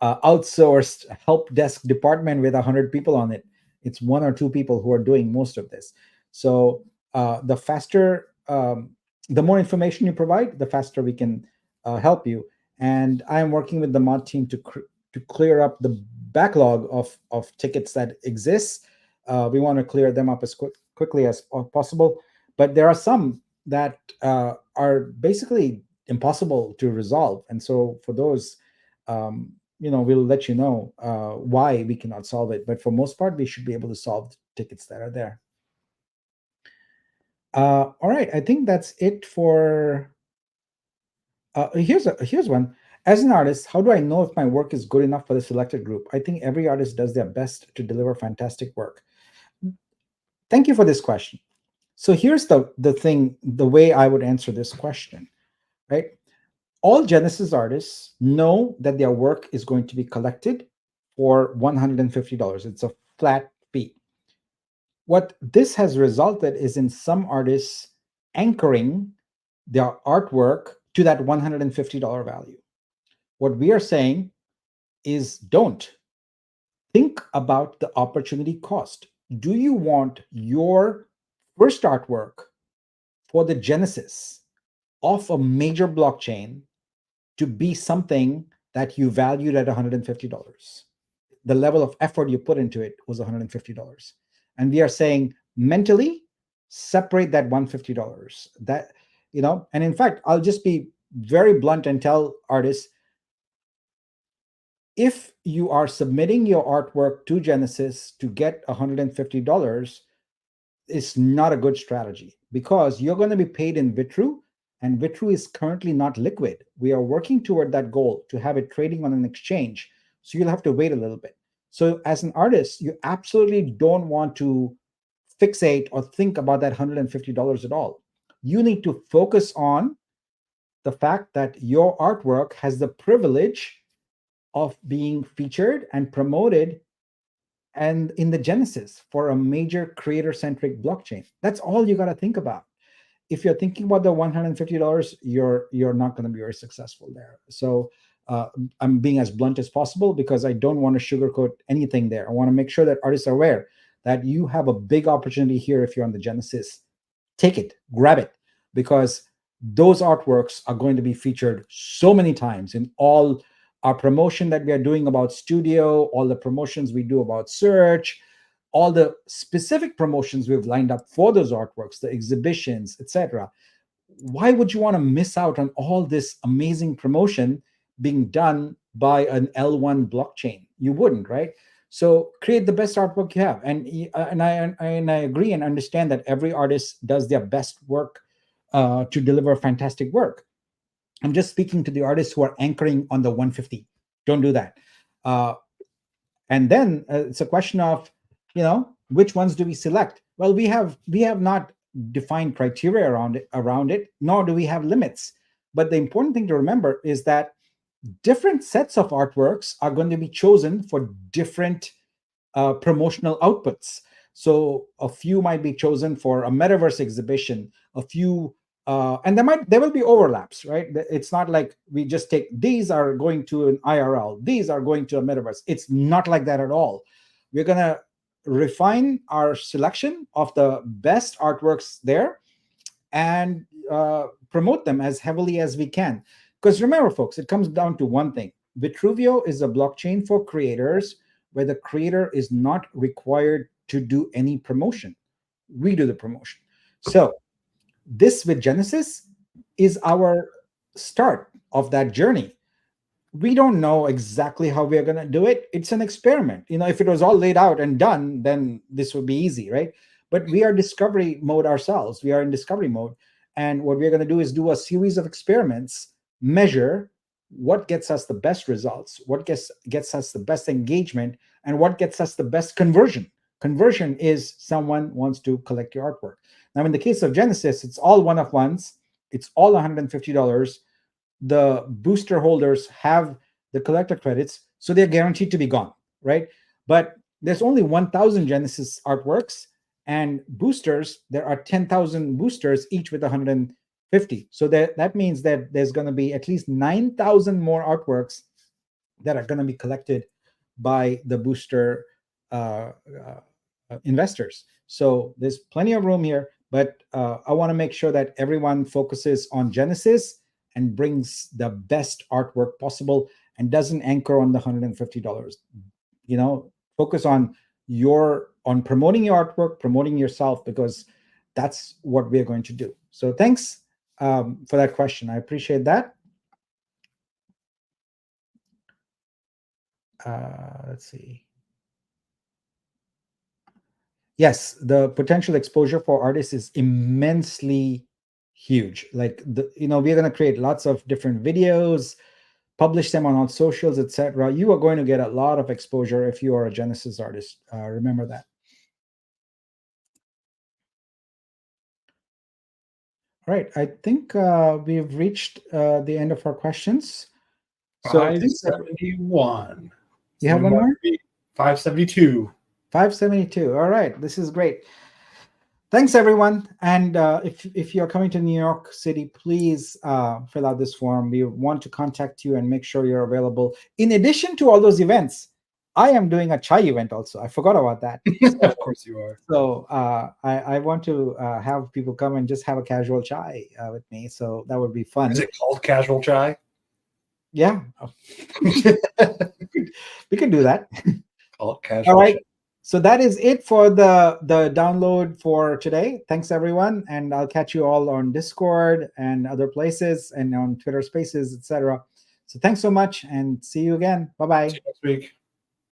outsourced help desk department with 100 people on it. It's 1 or 2 people who are doing most of this. So the faster, the more information you provide, the faster we can help you. And I'm working with the mod team to clear up the backlog of tickets that exists. We want to clear them up as quickly as possible. But there are some that are basically impossible to resolve. And so for those, we'll let you know why we cannot solve it. But for most part, we should be able to solve tickets that are there. All right, I think that's it for. Here's one. As an artist, how do I know if my work is good enough for the selected group? I think every artist does their best to deliver fantastic work. Thank you for this question. So here's the thing, the way I would answer this question, right? All Genesis artists know that their work is going to be collected for $150. It's a flat fee. What this has resulted is in some artists anchoring their artwork to that $150 value. What we are saying is don't. Think about the opportunity cost. Do you want your first artwork for the genesis of a major blockchain to be something that you valued at $150? The level of effort you put into it was $150. And we are saying mentally separate that $150. And in fact, I'll just be very blunt and tell artists, if you are submitting your artwork to Genesis to get $150, is not a good strategy, because you're going to be paid in Vitru, and Vitru is currently not liquid. We are working toward that goal to have it trading on an exchange. So you'll have to wait a little bit. So as an artist, you absolutely don't want to fixate or think about that $150 at all. You need to focus on the fact that your artwork has the privilege of being featured and promoted and in the genesis for a major creator-centric blockchain. That's all you got to think about. If you're thinking about the $150, you're not going to be very successful there. So I'm being as blunt as possible because I don't want to sugarcoat anything there. I want to make sure that artists are aware that you have a big opportunity here. If you're on the genesis, take it, grab it, because those artworks are going to be featured so many times in all our promotion that we are doing about studio, all the promotions we do about search, all the specific promotions we've lined up for those artworks, the exhibitions, etc. Why would you want to miss out on all this amazing promotion being done by an L1 blockchain? You wouldn't, right? So create the best artwork you have. And I agree and understand that every artist does their best work to deliver fantastic work. I'm just speaking to the artists who are anchoring on the 150. Don't do that. And then it's a question of, which ones do we select? Well, we have not defined criteria around it, nor do we have limits. But the important thing to remember is that different sets of artworks are going to be chosen for different promotional outputs. So a few might be chosen for a metaverse exhibition, a few, and there will be overlaps, right? It's not like we just take, these are going to an IRL, these are going to a metaverse. It's not like that at all. We're going to refine our selection of the best artworks there and promote them as heavily as we can. Because remember, folks, it comes down to one thing. Vitruveo is a blockchain for creators where the creator is not required to do any promotion. We do the promotion. So this with Genesis is our start of that journey. We don't know exactly how we are going to do it. It's an experiment. If it was all laid out and done, then this would be easy, right? But we are discovery mode ourselves. We are in discovery mode. And what we're going to do is do a series of experiments, measure what gets us the best results, what gets us the best engagement, and what gets us the best conversion. Conversion is someone wants to collect your artwork. Now, in the case of Genesis, it's all one-of-ones. It's all $150. The booster holders have the collector credits, so they're guaranteed to be gone, right? But there's only 1,000 Genesis artworks, and boosters, there are 10,000 boosters, each with 150. So that means that there's going to be at least 9,000 more artworks that are going to be collected by the booster investors. So there's plenty of room here, but I want to make sure that everyone focuses on Genesis and brings the best artwork possible and doesn't anchor on the $150. Focus on promoting your artwork, promoting yourself, because that's what we're going to do. So thanks for that question. I appreciate that. Let's see. Yes, the potential exposure for artists is immensely huge. Like we're going to create lots of different videos, publish them on all socials, etc. You are going to get a lot of exposure if you are a Genesis artist. Remember that. All right, I think we've reached the end of our questions. So 571. You have one more? 572. 572. All right, this is great. Thanks, everyone. And if you're coming to New York City, please fill out this form. We want to contact you and make sure you're available. In addition to all those events, I am doing a chai event also. I forgot about that. Of course you are. So I want to have people come and just have a casual chai with me. So that would be fun. Is it called casual chai? Yeah. We can do that. Call it casual All right. chai. So that is it for the download for today. Thanks, everyone. And I'll catch you all on Discord and other places and on Twitter Spaces, etc. So thanks so much and see you again. Bye-bye. See you next week.